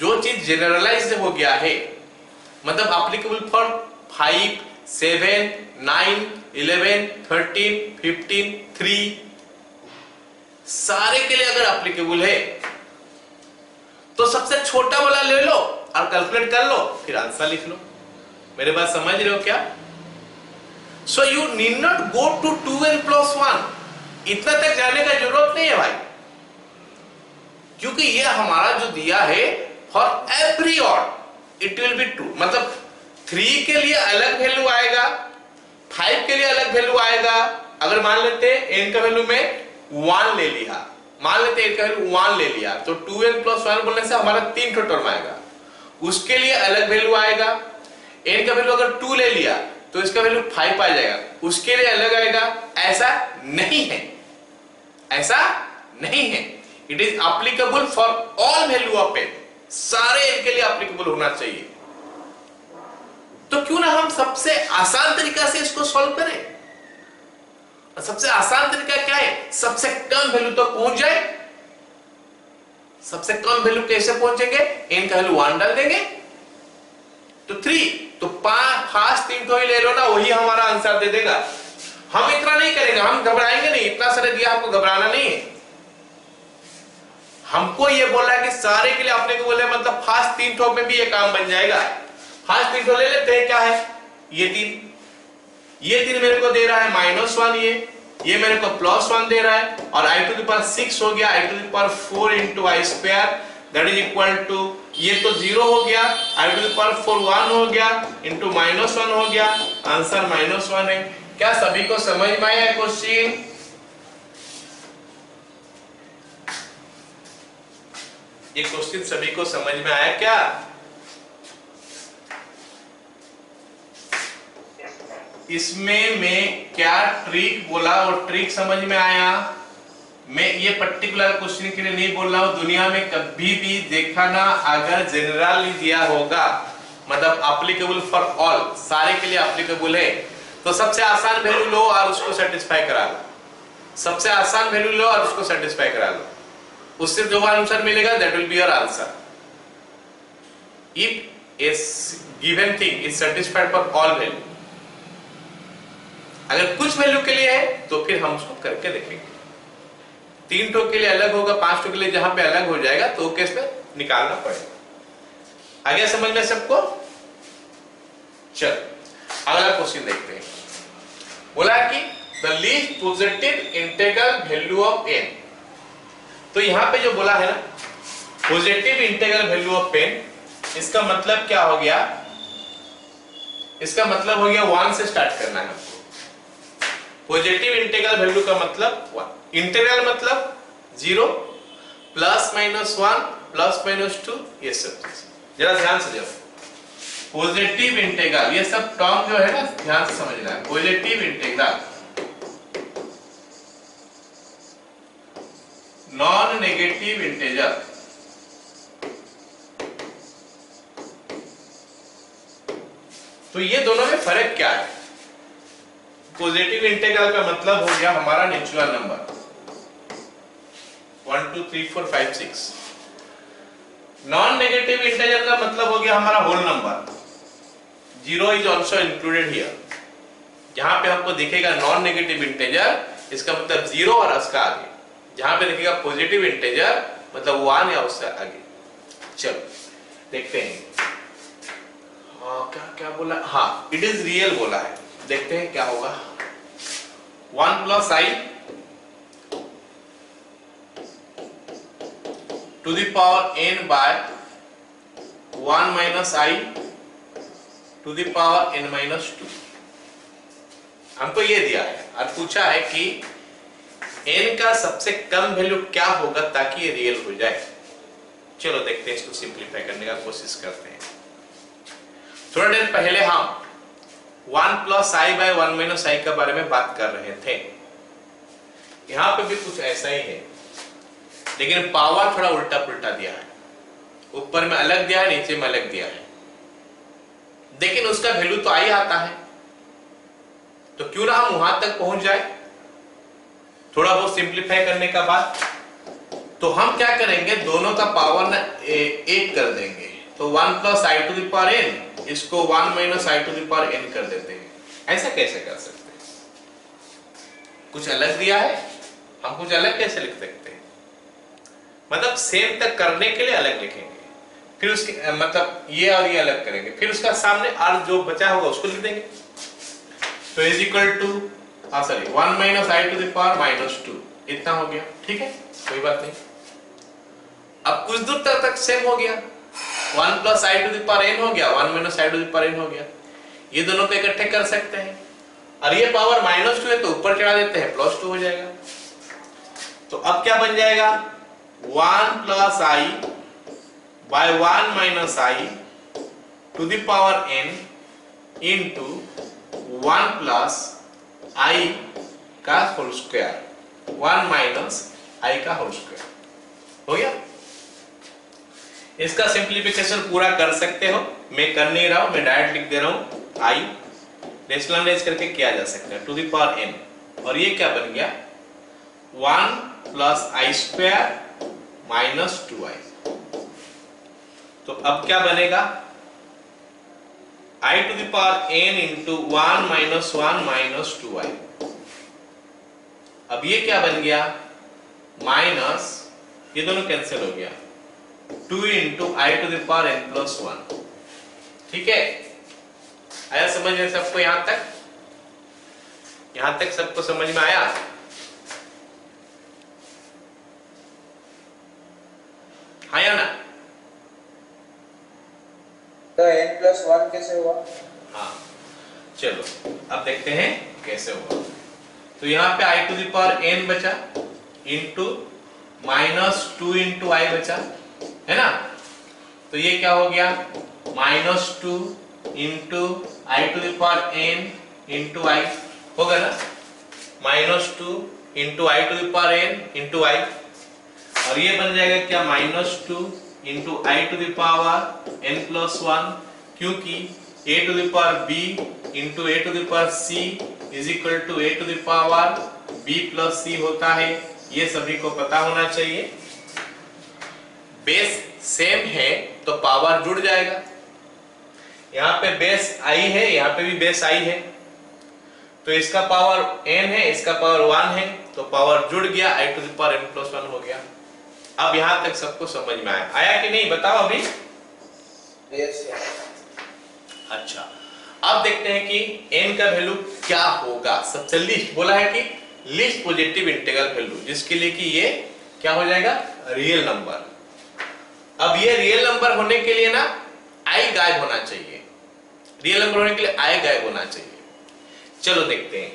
जो चीज जनरलाइज्ड हो गया है, मतलब एप्लीकेबल फॉर 5, 7, 9, 11, 13, 15, 3 सारे के लिए अगर एप्लीकेबल है तो सबसे छोटा वाला ले लो और कैलकुलेट कर लो, फिर आंसर लिख लो। मेरे बात समझ रहे हो क्या? So you need not go to 2n plus 1, इतना तक जाने का जरूरत नहीं है भाई, क्योंकि ये हमारा जो दिया है for every odd it will be true. मतलब 3 के लिए अलग वैल्यू आएगा, 5 के लिए अलग वैल्यू आएगा। अगर मान लेते हैं n का वैल्यू में 1 ले लिया, मान लेते हैं n का वैल्यू 1 ले लिया, तो 2n प्लस 1 बोलने से हमारा 3 टर्म आएगा, उसके लिए अलग वैल्यू आएगा। n का वैल्यू अगर 2 ले लिया तो इसका वैल्यू 5 आ जाएगा, उसके लिए अलग आएगा। ऐसा नहीं है, ऐसा नहीं है। It is applicable for all value of n, सारे n के लिए एप्लीकेबल होना चाहिए। तो क्यों ना हम सबसे आसान तरीका से इसको सॉल्व करें। सबसे आसान तरीका क्या है? सबसे कम वैल्यू तक पहुंच जाए। सबसे कम वैल्यू कैसे पहुंचेंगे? n का वैल्यू 1 डाल देंगे तो 3, तो 5 3 तो ही ले लो ना, वही हमारा आंसर दे देगा। हम इतना नहीं करेंगे, हम घबराएंगे नहीं, इतना सारे दिया हमको घबराना नहीं है। हमको ये बोला है कि सारे के लिए आपने को बोला, मतलब फास्ट 3 ठोक में भी ये काम बन जाएगा। फास्ट 3 ठोक ले लेते हैं, क्या है ये 3, ये 3 मेरे को दे रहा है -1, ये मेरे को +1 दे रहा है, और i टू द पावर 6 हो गया, i to the power 4 into i square, that is equal to, ये तो 0 हो गया, i टू द पावर 4 1 हो गया, इंटू -1 हो गया, आंसर -1 है। क्या सभी को समझ में आया क्वेश्चन? ये क्वेश्चन सभी को समझ में आया क्या? इसमें मैं क्या ट्रिक बोला और ट्रिक समझ में आया? मैं ये पर्टिकुलर क्वेश्चन के लिए नहीं बोल रहा हूँ, दुनिया में कभी भी देखा ना, अगर जनरल दिया होगा मतलब एप्लीकेबल फॉर ऑल, सारे के लिए एप्लीकेबल है, तो सबसे आसान वैल्यू लो और उसको सेटिस्फाई करा लो, सबसे आसान वैल्यू लो और उसको सेटिस्फाई करा लो, उससे जो आंसर मिलेगा that will be your answer. If A given thing is satisfied for all value, अगर कुछ वैल्यू के लिए है तो फिर हम उसको करके देखेंगे, 3 टो के लिए अलग होगा, 5 टो के लिए जहां पे अलग हो जाएगा तो केस में निकालना पड़ेगा। आगे समझ में सबको? चल अगला क्वेश्चन देखते हैं। बोला कि the least positive integral value of n, तो यहां पे जो बोला है ना positive integral value of n, इसका मतलब क्या हो गया? इसका मतलब हो गया 1 से स्टार्ट करना है हमको। पॉजिटिव इंटीग्रल वैल्यू का मतलब 1, इंटीग्रल मतलब 0 प्लस माइनस 1 प्लस माइनस 2, ये सब चीज जरा ध्यान से जाओ। पॉजिटिव इंटीग्रल, ये सब टर्म जो है ना ध्यान से समझना है। Positive integral non negative integer, तो ये दोनों में फर्क क्या है? पॉजिटिव इंटीग्रल का मतलब हो गया हमारा natural number 1 2 3 4 5 6, non negative integer का मतलब हो गया हमारा whole number, 0 is also included here. जहां पे हमको दिखेगा नॉन नेगेटिव इंटीजर, इसका मतलब 0 और उसका आगे, जहां पे दिखेगा पॉजिटिव इंटीजर मतलब 1 या उससे आगे। चलो देखते हैं क्या क्या बोला। हाँ, इट इज रियल बोला है, देखते हैं क्या होगा। 1 plus i to the power n by 1 minus i to the power n minus 2, हमको ये दिया है और पूछा है कि n का सबसे कम वैल्यू क्या होगा ताकि ये रियल हो जाए। चलो देखते हैं, इसको सिंपलीफाई करने का कोशिश करते हैं। थोड़ा देर पहले हम 1 plus i by 1 minus i के बारे में बात कर रहे थे, यहां पे भी कुछ ऐसा ही है, लेकिन पावर थोड़ा उल्टा पुल्टा दिया है, ऊपर में अलग दिया है, नीचे में अलग दिया है, लेकिन उसका वैल्यू तो i आता है, तो क्यों ना हम वहां तक पहुंच जाए थोड़ा बहुत सिंपलीफाई करने का बाद। तो हम क्या करेंगे, दोनों का पावर ना एक कर देंगे, तो 1 plus i to the power n, इसको 1 minus i to the power n कर देते हैं। ऐसा कैसे कर सकते हैं? कुछ अलग दिया है, हम कुछ अलग कैसे लिख सकते हैं? मतलब सेम तक करने के लिए अलग लिखेंगे, फिर उसके मतलब ये और ये अलग करेंगे, फिर उसका सामने और जो बचा होगा उसको लिख देंगे। तो is equal to 1 minus i to the power minus 2, इतना हो गया, ठीक है, कोई बात नहीं। अब कुछ दूर तक सेम हो गया, 1 plus i to the power n हो गया, 1 minus i to the power n हो गया, ये दोनों को इकट्ठे कर सकते हैं, और ये पावर माइनस 2 है तो ऊपर चढ़ा देते हैं, प्लस 2 हो जाएगा। तो अब क्या बन जाएगा, 1 plus i by 1 minus i to the power n into 1 plus i का होल स्क्वायर, 1 माइनस i का होल स्क्वायर हो गया। इसका सिंप्लीफिकेशन पूरा कर सकते हो, मैं कर नहीं रहा हूं, मैं डायरेक्ट लिख दे रहा हूं, i रेशनलाइज करके किया जा सकता है टू द पावर n, और ये क्या बन गया 1 plus i square minus 2i। तो अब क्या बनेगा, i to the power n into 1 minus 1 minus 2i। अब ये क्या बन गया, माइनस ये दोनों कैंसिल हो गया, 2 into i to the power n plus 1। ठीक है, आया समझ में सबको? यहां तक सबको समझ में आया? हाँ या ना? तो n प्लस 1 कैसे हुआ? हाँ, चलो अब देखते हैं कैसे हुआ। तो यहाँ पे i to the power n बचा इंटू माइनस 2 इंटू i बचा, है ना? तो ये क्या हो गया, minus 2 into i to the power n into i होगा ना, minus 2 into i to the power n into i, और ये बन जाएगा क्या -2 into i to the power n plus 1, क्योंकि a to the power b into a to the power c is equal to a to the power b plus c होता है। ये सभी को पता होना चाहिए। बेस सेम है तो पावर जुड़ जाएगा। यहाँ पे बेस i है, यहाँ पे भी बेस i है, तो इसका पावर n है, इसका पावर 1 है, तो पावर जुड़ गया, i to the power n plus 1 हो गया। अब यहाँ तक सबको समझ में आया कि नहीं, बताओ अभी। यस। अच्छा, अब देखते हैं कि n का वैल्यू क्या होगा। सबसे लीस्ट बोला है कि लीस्ट पॉजिटिव इंटीग्रल वैल्यू, जिसके लिए कि ये क्या हो जाएगा, रियल नंबर। अब ये रियल नंबर होने के लिए ना i गायब होना चाहिए, रियल नंबर होने के लिए i गायब होना चाहिए। चलो देखते हैं,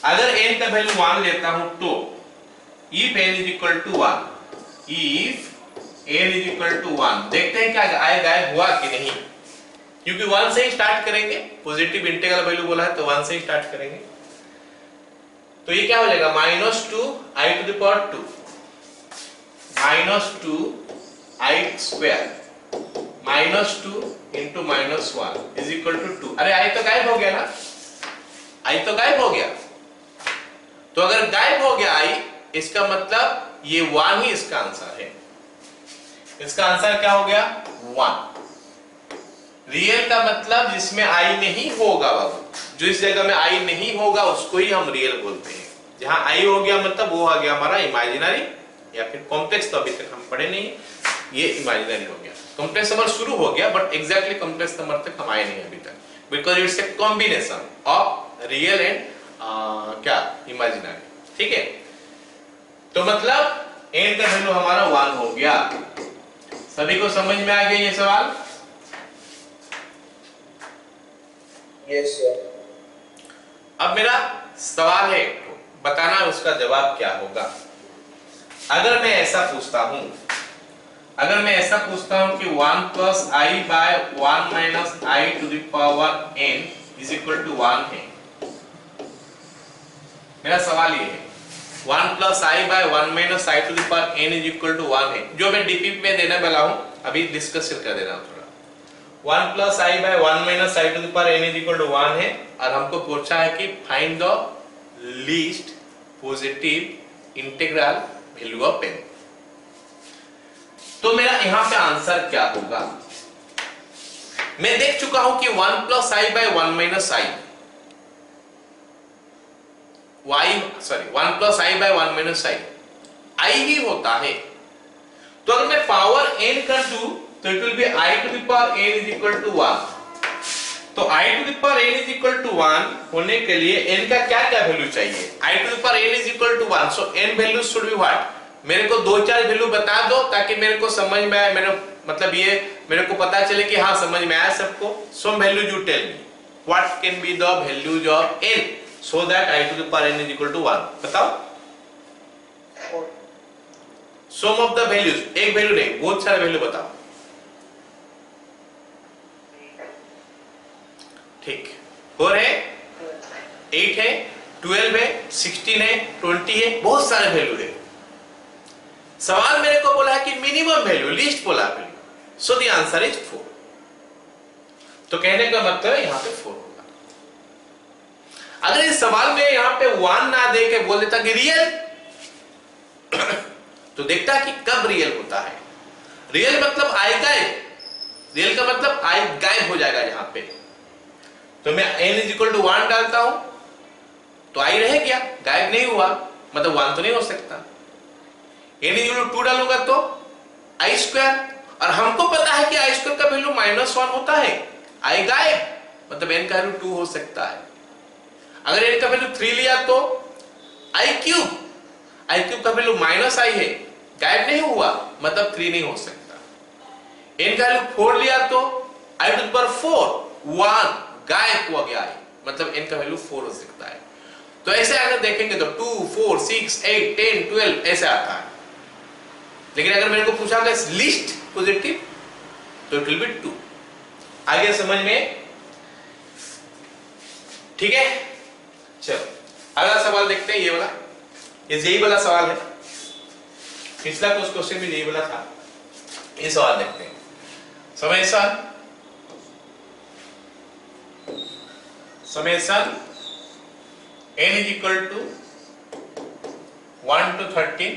अगर n का वैल्यू 1 लेता हूं तो if n is equal to 1, if n is equal to 1, देखते हैं क्या i गायब हुआ कि नहीं, क्योंकि 1 से ही स्टार्ट करेंगे। पॉजिटिव इंटीग्रल वैल्यू बोला है तो 1 से ही स्टार्ट करेंगे। तो ये क्या हो जाएगा, -2 i to the power 2 -2 i square -2 into -1 is equal to 2। अरे i तो गायब हो गया ना, i तो गायब हो गया। तो अगर गायब हो गया i, इसका मतलब ये 1 ही इसका आंसर है। इसका आंसर क्या हो गया, 1। रियल का मतलब जिसमें i नहीं होगा बाबू, जो इस जगह में i नहीं होगा उसको ही हम रियल बोलते हैं। जहां i हो गया मतलब वो आ गया हमारा इमेजिनरी या फिर कॉम्प्लेक्स, तो अभी तक हम पढ़े नहीं, ये इमेजिनरी हो गया। कॉम्प्लेक्स नंबर शुरू हो गया बट एग्जैक्टली कॉम्प्लेक्स नंबर तक हम आए नहीं अभी तक, because it's a combination of real and क्या इमेजिनरी। ठीक है, तो मतलब n का वैल्यू हमारा 1 हो गया। सभी को समझ में आ गया ये सवाल? Yes sir. अब मेरा सवाल है, बताना उसका जवाब क्या होगा। अगर मैं ऐसा पूछता हूं, अगर मैं ऐसा पूछता हूं कि 1 plus i by 1 minus i to the power n is equal to 1 है। मेरा सवाल ये है 1 plus i by 1 minus i to the power n is equal to 1 है, जो मैं डीपी में देने वाला हूं, अभी डिस्कस कर देना थोड़ा। 1 plus i by 1 minus i to the power n is equal to 1 है, और हमको पूछा है कि find the least positive integral value of n। तो मेरा यहां पे आंसर क्या होगा, मैं देख चुका हूं कि 1 plus i by 1 minus i 1 plus i by 1 minus i ही होता है। तो अगर मैं पावर n कर दूं तो it will be i to the power n is equal to 1। तो i to the power n is equal to 1 होने के लिए n का क्या क्या वैल्यू चाहिए, i to the power n is equal to 1, so n value should be what, मेरे को 2-4 वैल्यू बता दो ताकि मेरे को समझ में आए, मेरे मतलब ये मेरे को पता चले कि हाँ समझ में आया सबको। Some value you tell me what can be the values of n so that i to the power n is equal to 1। बताओ सम ऑफ द वैल्यूज, एक वैल्यू नहीं बहुत सारे वैल्यू बताओ। ठीक, 4 है, 8 है, 12 है, 16 है, 20 है, बहुत सारे वैल्यू है। सवाल मेरे को बोला है कि मिनिमम वैल्यू, लीस्ट बोला value, so the answer is 4। तो कहने का मतलब है यहां पे 4 होगा। अगर इस सवाल में यहां पे 1 ना दे के बोल देता कि रियल, तो देखता कि कब रियल होता है। रियल मतलब आई गायब, रियल का मतलब आई गायब हो जाएगा यहां पे। तो मैं n इज इक्वल टू 1 डालता हूं तो i रह गया, गायब नहीं हुआ, मतलब 1 तो नहीं हो सकता। n इज इक्वल टू 2 डालूंगा तो i स्क्वायर, और हमको पता है कि i स्क्वायर का वैल्यू -1 होता है, i गायब, मतलब n का वैल्यू 2 हो सकता है। अगर n का वैल्यू 3 लिया तो i क्यूब का वैल्यू -i है, गायब नहीं हुआ, मतलब 3 नहीं हो सकता। n का वैल्यू 4 लिया तो i टू द पावर 4 1 गायब हुआ गया है, मतलब n का वैल्यू 4 हो सकता है। तो ऐसे अगर देखेंगे तो 2 4 6 8 10 12 ऐसे आता है। लेकिन अगर मेरे को पूछा गया लिस्ट पॉजिटिव तो इट विल बी 2। आगे समझ में? ठीक है, चलो अगला सवाल देखते हैं। यही वाला सवाल है, पिछला कुछ क्वेश्चन भी यही वाला था। ये सवाल देखते हैं। Summation n is equal to 1 to 13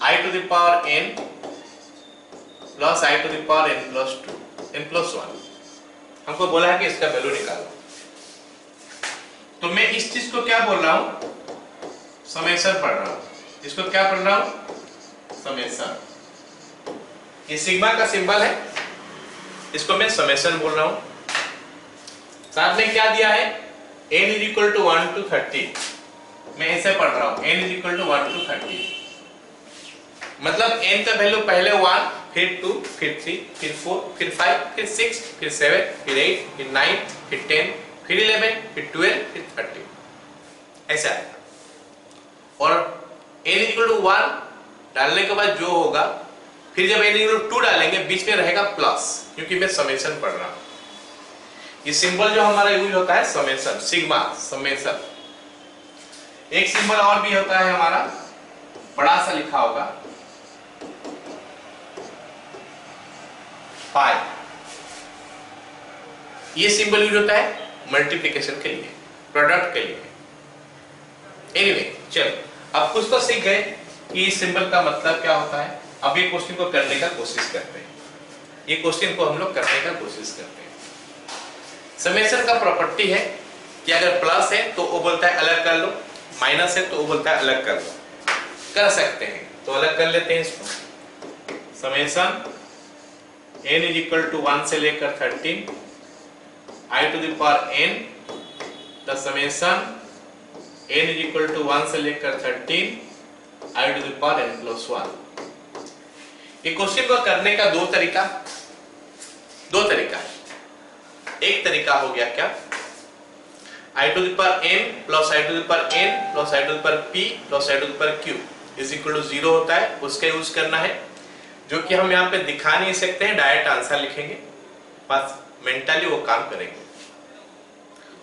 I to the power n plus I to the power n plus 2 n plus 1। हमको बोला है कि इसका वैल्यू निकालो। तो मैं इस चीज को क्या बोल रहा हूं, समेशन पढ़ रहा हूं। इसको क्या पढ़ रहा हूं, समेशन। ये सिग्मा का सिंबल है, इसको मैं समेशन बोल रहा हूं। साथ में क्या दिया है, n is equal to 1 to 30। मैं ऐसे पढ़ रहा हूं, n is equal to 1 to 30, मतलब n का वैल्यू पहले 1, फिर 2, फिर 3, फिर 4, फिर 5, फिर 6, फिर 7, फिर 8, फिर 9, फिर 10, फिर 11, फिर 12, फिर 13, ऐसा आएगा। और n इक्वल टू 1 डालने के बाद जो होगा, फिर जब n इक्वल टू 2 डालेंगे बीच में रहेगा प्लस, क्योंकि मैं समेशन पढ़ रहा हूं। ये सिंबल जो हमारा यूज होता है समेशन, सिग्मा समेशन। एक सिंबल और भी होता है हमारा, बड़ा सा लिखा होगा पाई। ये सिंबल यूज होता है मल्टीप्लिकेशन के लिए, प्रोडक्ट के लिए। एनीवे चलो, अब कुछ तो सीख गए कि इस सिंबल का मतलब क्या होता है। अब ये क्वेश्चन को करने का कोशिश करते हैं। ये क्वेश्चन को हम लोग करने का कोशिश करते हैं। समेशन का प्रॉपर्टी है कि अगर प्लस है तो वो बोलता है अलग कर लो, माइनस है तो वो बोलता है अलग कर लो। कर सकते हैं तो अलग कर लेते हैं इसको। Summation n is equal to 1 से लेकर 13 I to the power n, the summation n is equal to 1 से लेकर 13 I to the power n plus 1। ये क्वेश्चन को करने का दो तरीका है। एक तरीका हो गया क्या, I to the power n plus I to the power n plus I to the power p plus I to the power q is equal to 0 होता है, उसका यूज करना है, जो कि हम यहाँ पे दिखा नहीं सकते हैं, डायरेक्ट आंसर लिखेंगे, बस मेंटली वो काम करेंगे।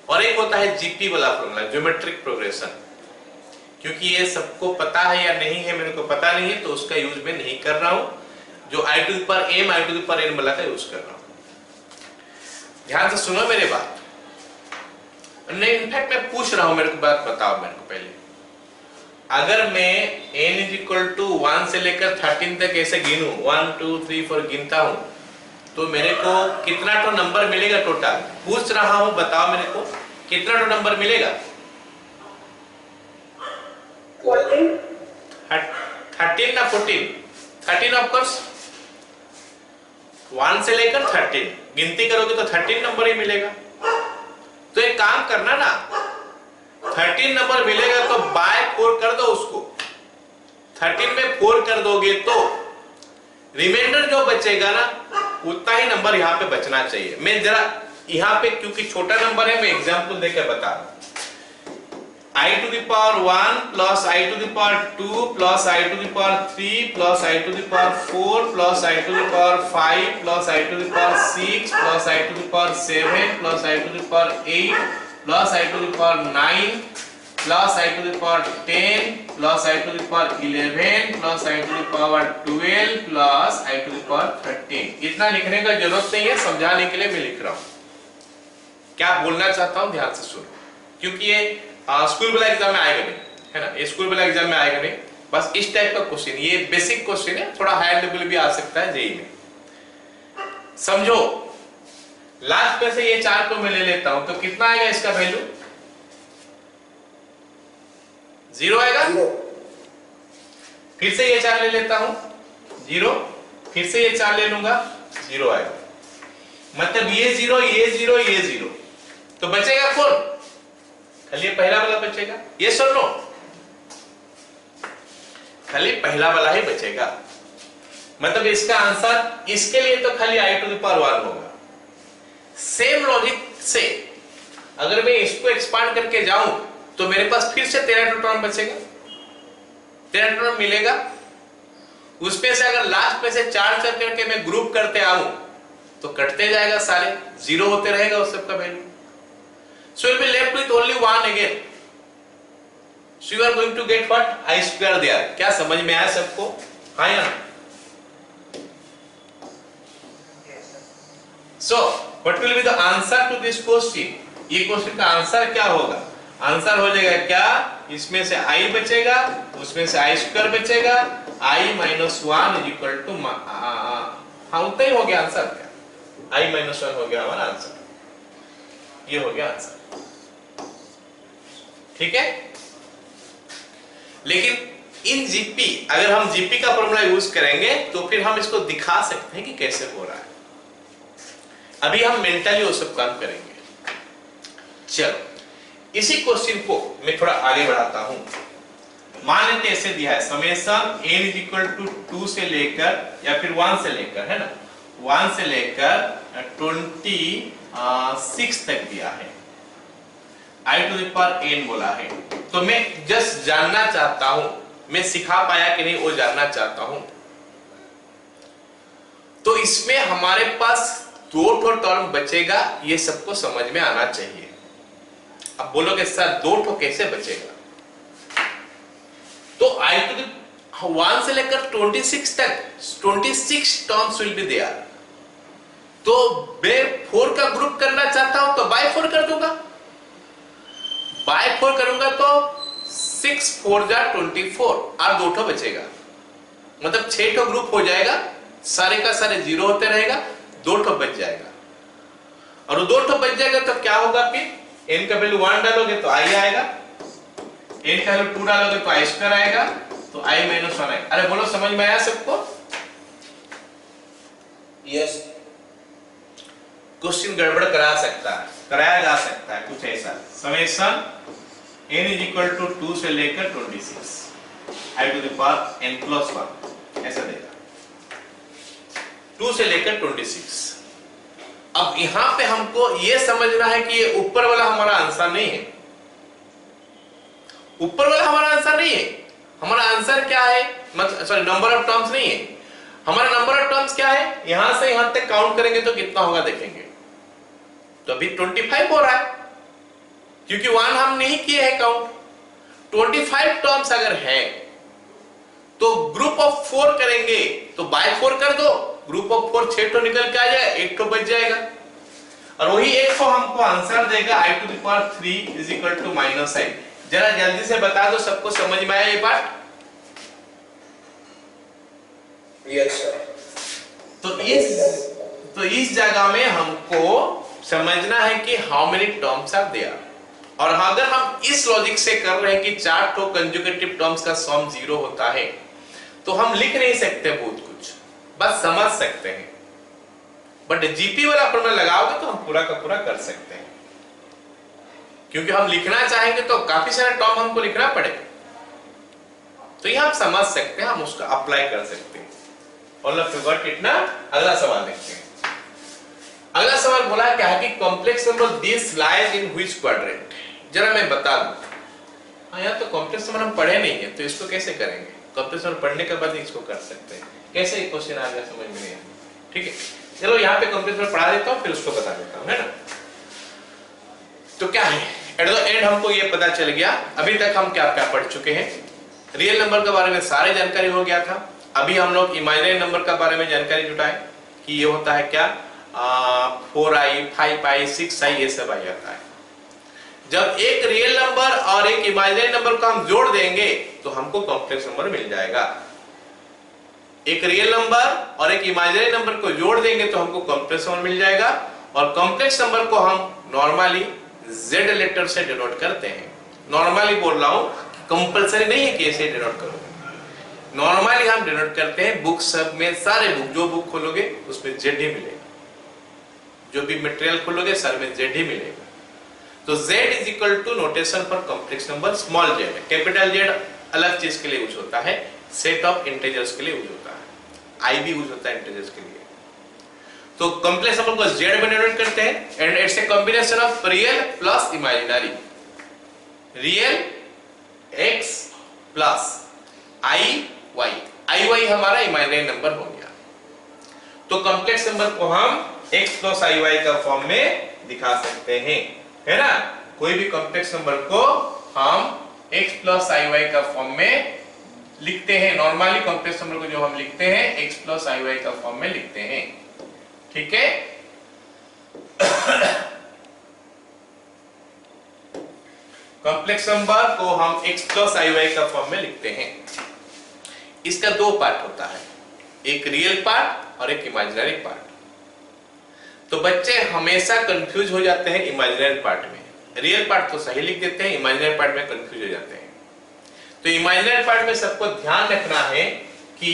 और एक होता है जीपी वाला फॉर्मूला, ज्योमेट्रिक प्रोग्रेशन, क्योंकि ये सबको पता है या नहीं है मेरे को पता नहीं है, तो उसका यूज मैं नहीं कर रहा हूं। जो I to the power m I to the power n वाला का यूज कर रहा हूं। ध्यान से सुनो मेरे बात। नहीं, इनफैक्ट मैं पूछ रहा हूं, मेरे को बात बताओ मेरे को पहले। अगर मैं n इज इक्वल टू 1 से लेकर 13 तक ऐसे गिनूं, 1 2 3 4 गिनता हूं, तो मेरे को कितना तो नंबर मिलेगा टोटल? पूछ रहा हूं, बताओ मेरे को कितना तो नंबर मिलेगा? 13 ना 14? 13 ऑफ कोर्स। 1 से लेकर 13 गिनती करोगे तो 13 नंबर ही मिलेगा। तो एक काम करना ना, 13 नंबर मिलेगा तो बाय 4 कर दो उसको। 13 में 4 कर दोगे तो रिमाइंडर जो बचेगा ना, उतना ही नंबर यहाँ पे बचना चाहिए। मैं जरा यहाँ पे, क्योंकि छोटा नंबर है, मैं एग्जांपल देकर बता रहा हूं। I to the power 1 plus I to the power 2 plus I to the power 3 plus I to the power 4 plus I to the power 5 plus I to the power 6 plus I to the power 7 plus I to the power 8 plus I to the power 9 plus I to the power 10 plus I to the power 11 plus I to the power 12 plus I to the power 13। इतना लिखने का जरूरत नहीं है, समझाने के लिए मैं लिख रहा हूं। क्या बोलना चाहता हूं ध्यान से सुनो, क्योंकि ये स्कूल वाला एग्जाम में आएगा नहीं, है ना, ये स्कूल वाला एग्जाम में आएगा नहीं। बस इस टाइप का क्वेश्चन, ये बेसिक क्वेश्चन है, थोड़ा हायर लेवल भी आ सकता है जेईई में। समझो, लास्ट में से ये 4 को मैं ले लेता हूं तो कितना आएगा इसका वैल्यू? 0 आएगा। फिर से ये 4 ले लेता हूं, 0, फिर से ये 4 ले लूंगा, 0 आएगा। मतलब ये 0, ये 0, ये 0, तो बचेगा कौन? खाली पहला वाला बचेगा। ये सुन लो, खाली पहला वाला ही बचेगा। मतलब इसका आंसर इसके लिए तो खाली I टू द पावर 1 होगा। सेम लॉजिक से अगर मैं इसको एक्सपांड करके जाऊं तो मेरे पास फिर से 13 टर्म बचेगा, 13 टर्म मिलेगा। उसमें से अगर लास्ट में से 4 करके मैं ग्रुप करते आऊं तो कटते जाएगा, सारे 0 होते रहेगा उस सबका value. So it will be left with only 1 again. So you are going to get what? I square there. क्या समझ में आया सबको? हाँ या ना? So what will be the answer to this question? ये क्वेश्चन का आंसर क्या होगा? आंसर हो जाएगा क्या? इसमें से i बचेगा, उसमें से i स्क्वायर बचेगा, i minus 1 is equal to हाँ उतना ही हो गया आंसर क्या? i माइनस 1 हो गया हमारा आंसर। ये हो गया आंसर। ठीक है, लेकिन इन जीपी अगर हम जीपी का फॉर्मूला यूज करेंगे तो फिर हम इसको दिखा सकते हैं कि कैसे हो रहा है। अभी हम मेंटली वो सब काम करेंगे। चलो इसी क्वेश्चन को मैं थोड़ा आगे बढ़ाता हूं। मान लेते ऐसे दिया है summation n is equal to 2 से लेकर या फिर 1 से लेकर, है ना, 1 से लेकर 26 तक दिया है, i to the power n बोला है। तो मैं जस्ट जानना चाहता हूं, मैं सिखा पाया कि नहीं वो जानना चाहता हूं। तो इसमें हमारे पास दो ठो टर्म बचेगा, ये सबको समझ में आना चाहिए। अब बोलोगे सर दो ठो कैसे बचेगा? तो i टू द 1 से लेकर 26 तक 26 टर्म्स विल बी देयर। तो मैं 4 का ग्रुप करना चाहता हूं तो बाय 4 कर दूंगा, बाय 4 करूंगा तो 6 4 जा 24 और दो ठो बचेगा, मतलब 6 ठो ग्रुप हो जाएगा, सारे का सारे जीरो होते रहेगा, दो ठो बच जाएगा। और दो ठो बच जाएगा तो क्या होगा? फिर n का वैल्यू 1 डालोगे तो i आएगा, n का वैल्यू 2 डालोगे तो i स्क्वायर आएगा, तो i माइनस 1 आएगा। अरे बोलो समझ में आया सबको? यस। क्वेश्चन गड़बड़ करा सकता है, कराया जा सकता है कुछ ऐसा। Summation n is equal to 2 से लेकर 26 i to the power n plus 1 ऐसा देगा, 2 से लेकर 26। अब यहां पे हमको ये समझना है कि ये ऊपर वाला हमारा आंसर नहीं है, ऊपर वाला हमारा आंसर नहीं है। हमारा आंसर क्या है? मतलब सॉरी नंबर ऑफ टर्म्स नहीं है, हमारा नंबर ऑफ टर्म्स क्या है? यहां से यहां तक काउंट करेंगे तो कितना होगा देखेंगे। तो अभी 25 हो रहा है क्योंकि 1 हम नहीं किए हैं काउंट। 25 टर्म्स अगर है तो ग्रुप ऑफ 4 करेंगे तो बाय 4 कर दो, ग्रुप ऑफ 4 6 तो निकल के आ जाएगा, एक तो बच जाएगा और वही एक तो हमको आंसर देगा i to the power 3 is equal to minus i। जरा जल्दी से बता दो सबको समझ में आया ये बात? Yes sir. तो इस जगह में हमको समझना है कि how many terms are there. और अगर हम इस लॉजिक से कर रहे हैं कि 4 ठो कंजुगेटिव टर्म्स का सम 0 होता है तो हम लिख नहीं सकते बहुत कुछ, बस समझ सकते हैं। बट जीपी वाला फॉर्मूला लगाओगे तो हम पूरा का पूरा कर सकते हैं, क्योंकि हम लिखना चाहेंगे तो काफी सारे टर्म हमको लिखना पड़ेगा। तो ये हम समझ सकते हैं, हम उसको अप्लाई कर सकते हैं। All of you got it ना? अगला सवाल देखते हैं। अगला सवाल बोला क्या है कि complex number this lies in which quadrant. जरा मैं बता दूं, हाँ यार तो कॉम्प्लेक्स नंबर हम पढ़े नहीं है तो इसको कैसे करेंगे? कॉम्प्लेक्स नंबर पढ़ने के बाद इसको कर सकते हैं। कैसे क्वेश्चन आ गया समझ में नहीं आया, ठीक है। चलो यहाँ पे कॉम्प्लेक्स नंबर पढ़ा देता हूँ फिर उसको बता देता हूँ, है ना। तो क्या है एट द एंड हमको ये पता चल गया अभी तक हम क्या क्या पढ़ चुके हैं। रियल नंबर के बारे में सारी जानकारी हो गया था। अभी हम लोग इमेजिनरी नंबर के बारे में जानकारी जुटाए कि ये होता है क्या 4i 5i 6i ये सब आ जाता है। जब एक रियल नंबर और एक इमेजिनरी नंबर को हम जोड़ देंगे तो हमको कॉम्प्लेक्स नंबर मिल जाएगा। एक रियल नंबर और एक इमेजिनरी नंबर को जोड़ देंगे तो हमको कॉम्प्लेक्स नंबर मिल जाएगा। और कॉम्प्लेक्स नंबर को हम नॉर्मली z लेटर से डिनोट करते हैं। नॉर्मली बोल रहा हूं, कंपलसरी नहीं है कि ऐसे डिनोट करो। नॉर्मली हम डिनोट करते हैं बुक सब में, सारे बुक जो बुक खोलोगे उसमें z ही मिलेगा, जो भी मटेरियल खोलोगे सर में z ही मिलेगा। तो z is equal to notation for complex number small z है। कैपिटल Z अलग चीज के लिए यूज होता है, सेट ऑफ इंटीजर्स के लिए यूज होता है, i भी यूज होता है इंटीजर्स के लिए। तो कॉम्प्लेक्स नंबर को z में डिनोट करते हैं and it's a combination of real plus imaginary. Real x plus i y हमारा इमेजिनरी नंबर हो गया। तो कॉम्प्लेक्स नंबर को हम x प्लस i y का फॉर्म में दिखा सकते हैं, है ना। कोई भी कॉम्प्लेक्स नंबर को हम x प्लस आई वाई का फॉर्म में लिखते हैं। नॉर्मली कॉम्प्लेक्स नंबर को जो हम लिखते हैं x प्लस आई वाई का फॉर्म में लिखते हैं। ठीक है, कॉम्प्लेक्स नंबर को हम x प्लस आई वाई का फॉर्म में लिखते हैं। इसका दो पार्ट होता है, एक रियल पार्ट और एक इमेजिनरी पार्ट। तो बच्चे हमेशा कंफ्यूज हो जाते हैं इमेजिनरी पार्ट में। रियल पार्ट तो सही लिख देते हैं, इमेजिनरी पार्ट में कंफ्यूज हो जाते हैं। तो इमेजिनरी पार्ट में सबको ध्यान रखना है कि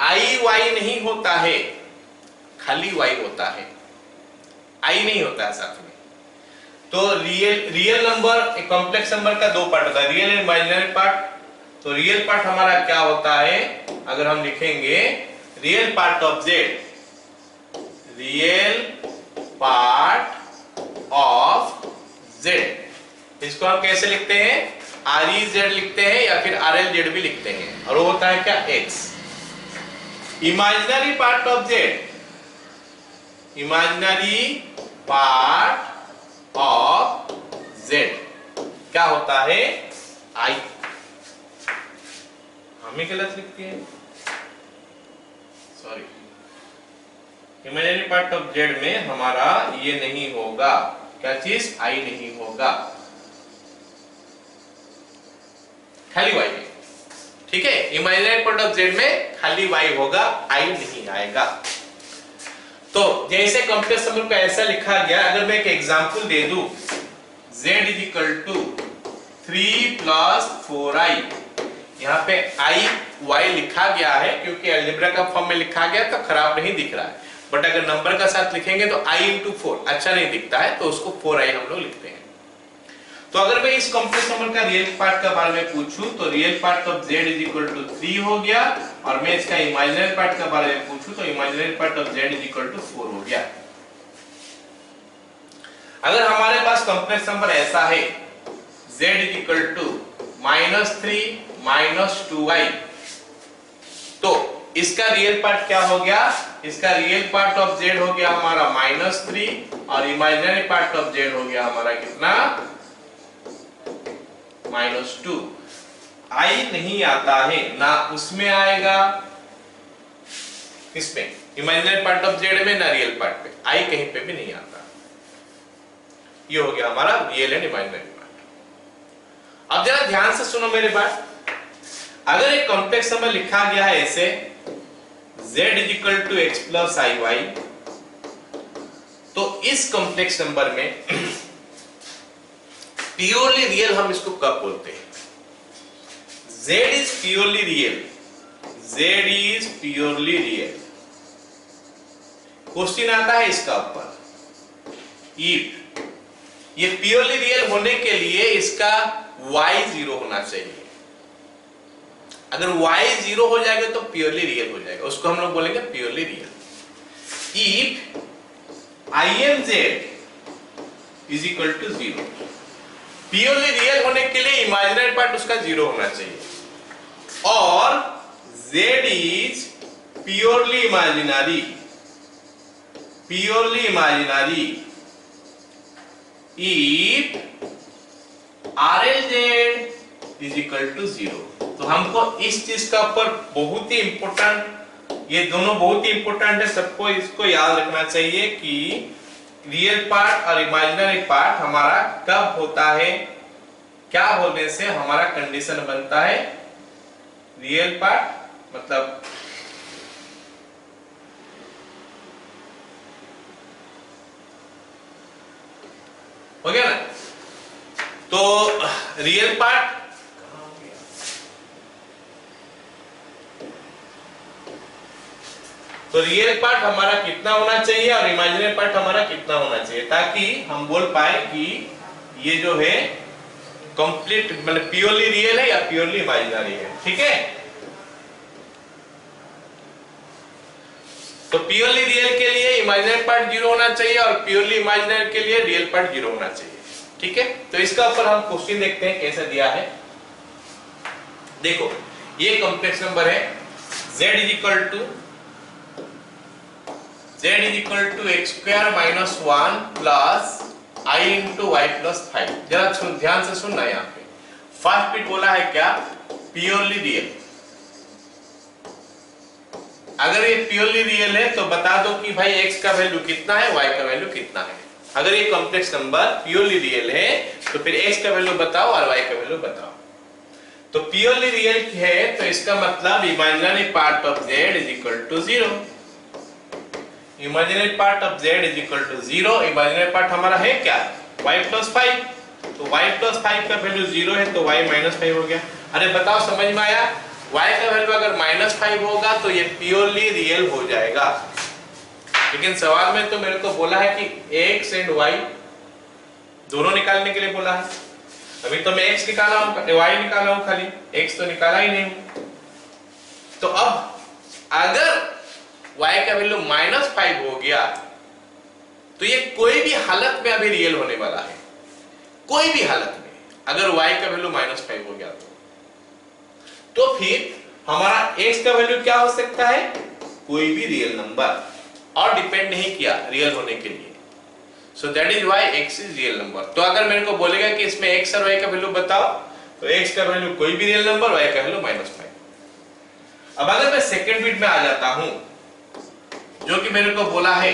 आई वाई नहीं होता है, खाली वाई होता है, आई नहीं होता है साथ में। तो रियल नंबर, एक कॉम्प्लेक्स नंबर का दो पार्ट होता है, रियल एंड इमेजिनरी पार्ट। तो रियल पार्ट हमारा क्या होता है, अगर हम लिखेंगे real part of Z, real part of Z, इसको हम कैसे लिखते हैं, आर ई जेड लिखते हैं या फिर आर एल जेड भी लिखते हैं, और वो होता है क्या, x. Imaginary part of Z, imaginary part of Z क्या होता है, आई। हमें गलत लिखते हैं, sorry, imaginary part of Z में हमारा ये नहीं होगा, क्या चीज, आई नहीं होगा, खाली वाई। ठीक है, इमेजिनरी पार्ट ऑफ जेड में खाली वाई होगा, आई नहीं आएगा। तो जैसे कॉम्प्लेक्स नंबर को ऐसा लिखा गया, अगर मैं एक एग्जांपल दे दूं, z is equal to 3 plus 4i, यहाँ पे आई वाई लिखा गया है क्योंकि अलजेब्रा का फॉर्म में लिखा गया तो खराब नहीं दिख रहा है, बट अगर नंबर का साथ लिखेंगे तो i इंटू 4 अच्छा नहीं दिखता है, तो उसको 4i हम लोग लिखते हैं। तो अगर मैं इस कॉम्प्लेक्स नंबर का रियल पार्ट के बारे में पूछूं तो real part of z is equal to 3 हो गया, और मैं इसका इमेजिनरी पार्ट के बारे में पूछूं तो imaginary part of z is equal to 4 हो गया। अगर हमारे पास कॉम्प्लेक्स नंबर ऐसा है z is equal to -3 -2i, तो इसका रियल पार्ट क्या हो गया, इसका रियल पार्ट ऑफ z हो गया हमारा -3 और इमेजिनरी पार्ट ऑफ z हो गया हमारा कितना, -2। आई नहीं आता है, ना उसमें आएगा, किसमें, इमेजिनरी पार्ट ऑफ जेड में, ना रियल पार्ट पे, आई कहीं पे भी नहीं आता। ये हो गया हमारा रियल एंड इमेजिनरी पार्ट। अब जरा ध्यान से सुनो मेरी बात, अगर एक कॉम्प्लेक्स नंबर लिखा गया है ऐसे z is equal to x plus i y, तो इस कॉम्प्लेक्स नंबर में प्योरली रियल हम इसको कब बोलते हैं, z is purely real, z is purely real. Question आता है इसका ऊपर, इफ ये प्योरली रियल होने के लिए इसका y 0 होना चाहिए। अगर y 0 हो जाएगा तो प्योरली रियल हो जाएगा, उसको हम लोग बोलेंगे purely real. If I M Z is equal to 0, purely real होने के लिए इमेजिनरी पार्ट उसका 0 होना चाहिए, और z is purely imaginary, purely imaginary if R L Z is equal to 0। तो हमको इस चीज का ऊपर बहुत ही इंपॉर्टेंट, ये दोनों बहुत ही इंपॉर्टेंट है, सबको इसको याद रखना चाहिए कि रियल पार्ट और इमेजिनरी पार्ट हमारा कब होता है, क्या होने से हमारा कंडीशन बनता है, रियल पार्ट मतलब हो गया ना। तो रियल पार्ट, तो रियल पार्ट हमारा कितना होना चाहिए और इमेजिनरी पार्ट हमारा कितना होना चाहिए, ताकि हम बोल पाए कि ये जो है कंप्लीट मतलब प्योरली रियल है या प्योरली इमेजिनरी है। ठीक है, तो प्योरली रियल के लिए इमेजिनरी पार्ट 0 होना चाहिए और प्योरली इमेजिनरी के लिए रियल पार्ट 0 होना चाहिए। ठीक है, तो इसका ऊपर हम क्वेश्चन देखते हैं कैसे दिया है। देखो ये कॉम्प्लेक्स नंबर है, z is equal to x square minus 1 plus i into y plus 5। जरा ध्यान से सुनना, यहाँ पे फर्स्ट बिट बोला है क्या, प्योरली रियल। अगर ये प्योरली रियल है तो बता दो कि भाई x का वैल्यू कितना है, y का वैल्यू कितना है। अगर ये कॉम्प्लेक्स नंबर प्योरली रियल है तो फिर x का वैल्यू बताओ और y का वैल्यू बताओ। तो प्योरली रियल है तो इसका मतलब imaginary part of z is equal to 0। Imaginary part of z is equal to 0। Imaginary part हमारा है क्या, y प्लस 5। तो y प्लस 5 का वैल्यू 0 है तो y माइनस 5 हो गया। अरे बताओ समझ में आया, y का वैल्यू अगर -5 होगा तो ये प्योरली रियल हो जाएगा। लेकिन सवाल में तो मेरे को बोला है कि x एंड y दोनों निकालने के लिए बोला है। अभी तो मैं x निकाला हूं, y निकाला हूं, खाली x तो निकाला ही नहीं। तो अब अगर y का वैल्यू -5 हो गया तो ये कोई भी हालत में अभी रियल होने वाला है। कोई भी हालत में अगर y का वैल्यू -5 हो गया तो फिर हमारा x का वैल्यू क्या हो सकता है, कोई भी रियल नंबर, और डिपेंड नहीं किया रियल होने के लिए। So that is why x is real number. तो अगर मेरे को बोलेगा कि इसमें x और y का वैल्यू बताओ तो x का वैल्यू कोई भी रियल नंबर, y का वैल्यू -5। अब अगर मैं सेकंड बिट में आ जाता हूं जो कि मेरे को बोला है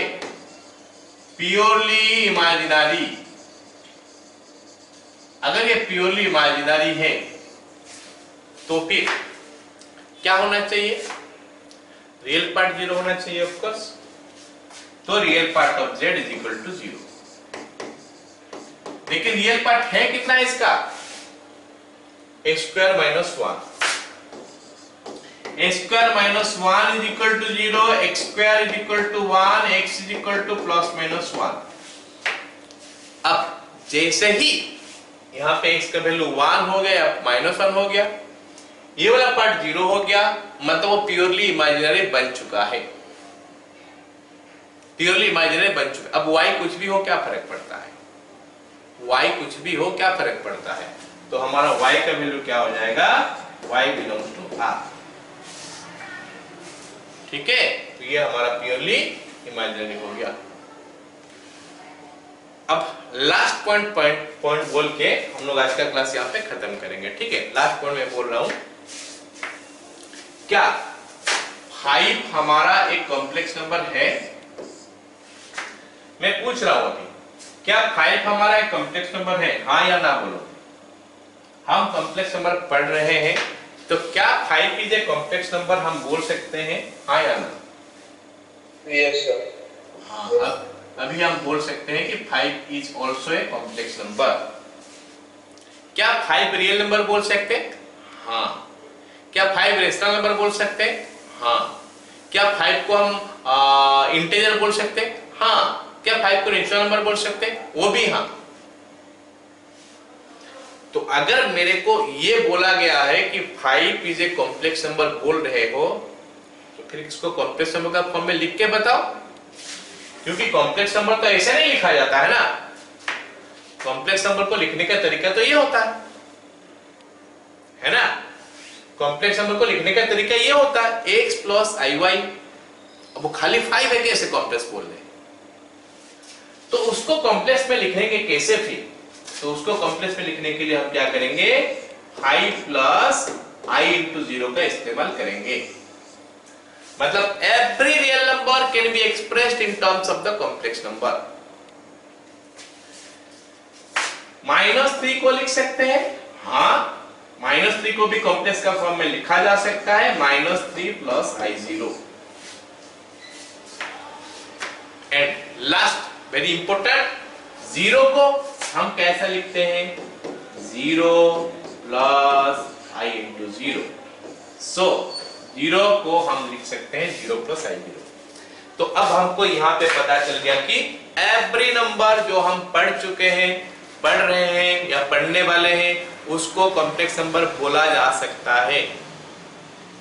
प्योरली इमेजिनरी। अगर ये प्योरली इमेजिनरी है तो फिर क्या होना चाहिए, रियल पार्ट 0 होना चाहिए ऑफ कोर्स। तो real part of z is equal to 0। लेकिन रियल पार्ट है कितना इसका, x square minus 1। x square minus 1 is equal to 0, x square is equal to 1, x is equal to plus minus 1। अब जैसे ही यहां पे x का वैल्यू 1 हो गया, -1 हो गया, ये वाला पार्ट 0 हो गया, मतलब वो प्योरली इमेजिनरी बन चुका है। प्योरली इमेजिनरी बन चुका। अब y कुछ भी हो क्या फर्क पड़ता है, y कुछ भी हो क्या फर्क पड़ता है। तो हमारा y का वैल्यू क्या हो जाएगा, y बिलोंग्स टू R। ठीक है, तो ये हमारा प्योरली इमेजिनरी हो गया। अब लास्ट पॉइंट बोल के हम लोग आज का क्लास यहाँ पे खत्म करेंगे। ठीक है, लास्ट पॉइंट मैं बोल रहा हूं, क्या 5 हमारा एक कॉम्प्लेक्स नंबर है। मैं पूछ रहा हूं अभी, क्या 5 हमारा एक कॉम्प्लेक्स नंबर है, हाँ या ना बोलो। हम कॉम्प्लेक्स नंबर पढ़ रहे हैं तो क्या 5 इज ए कॉम्प्लेक्स नंबर हम बोल सकते हैं, हाँ या ना। Yes sir. हाँ, अब अभी हम बोल सकते हैं कि 5 is also a complex number. क्या 5 रियल नंबर बोल सकते हैं, हाँ। क्या 5 रेशनल नंबर बोल सकते हैं, हाँ। क्या 5 को हम इंटीजर बोल सकते हैं, हाँ। क्या 5 को नेचुरल नंबर बोल सकते हैं, वो भी हाँ। तो अगर मेरे को ये बोला गया है कि 5 इज ए कॉम्प्लेक्स नंबर बोल रहे हो तो फिर इसको कॉम्प्लेक्स नंबर का फॉर्म में लिख के बताओ, क्योंकि कॉम्प्लेक्स नंबर तो ऐसे नहीं लिखा जाता है ना। कॉम्प्लेक्स नंबर को लिखने का तरीका तो ये होता है ना। कॉम्प्लेक्स नंबर को लिखने का तरीका ये होता है x प्लस iy। अब वो खाली 5 है, कैसे कॉम्प्लेक्स बोल रहे, तो उसको कॉम्प्लेक्स में लिखेंगे कैसे फिर। तो उसको कॉम्प्लेक्स में लिखने के लिए हम क्या करेंगे, 5 प्लस i इंटू 0 का इस्तेमाल करेंगे। मतलब every real number can be expressed in terms of the complex number. -3 को लिख सकते हैं, हाँ। -3 को भी कॉम्प्लेक्स का फॉर्म में लिखा जा सकता है, -3 plus i0। And last very important, 0 को हम कैसा लिखते हैं, 0 प्लस i इंटू 0। सो 0 को हम लिख सकते हैं 0 प्लस i0। तो अब हमको यहाँ पे पता चल गया कि एवरी नंबर जो हम पढ़ चुके हैं, पढ़ रहे हैं या पढ़ने वाले हैं, उसको कॉम्प्लेक्स नंबर बोला जा सकता है।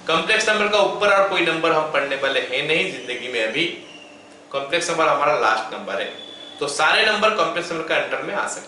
कॉम्प्लेक्स नंबर का ऊपर और कोई नंबर हम पढ़ने वाले हैं नहीं जिंदगी में। अभी कॉम्प्लेक्स नंबर हमारा लास्ट नंबर है, तो सारे नंबर कॉम्प्लेक्स नंबर के अंडर में आ सकते हैं।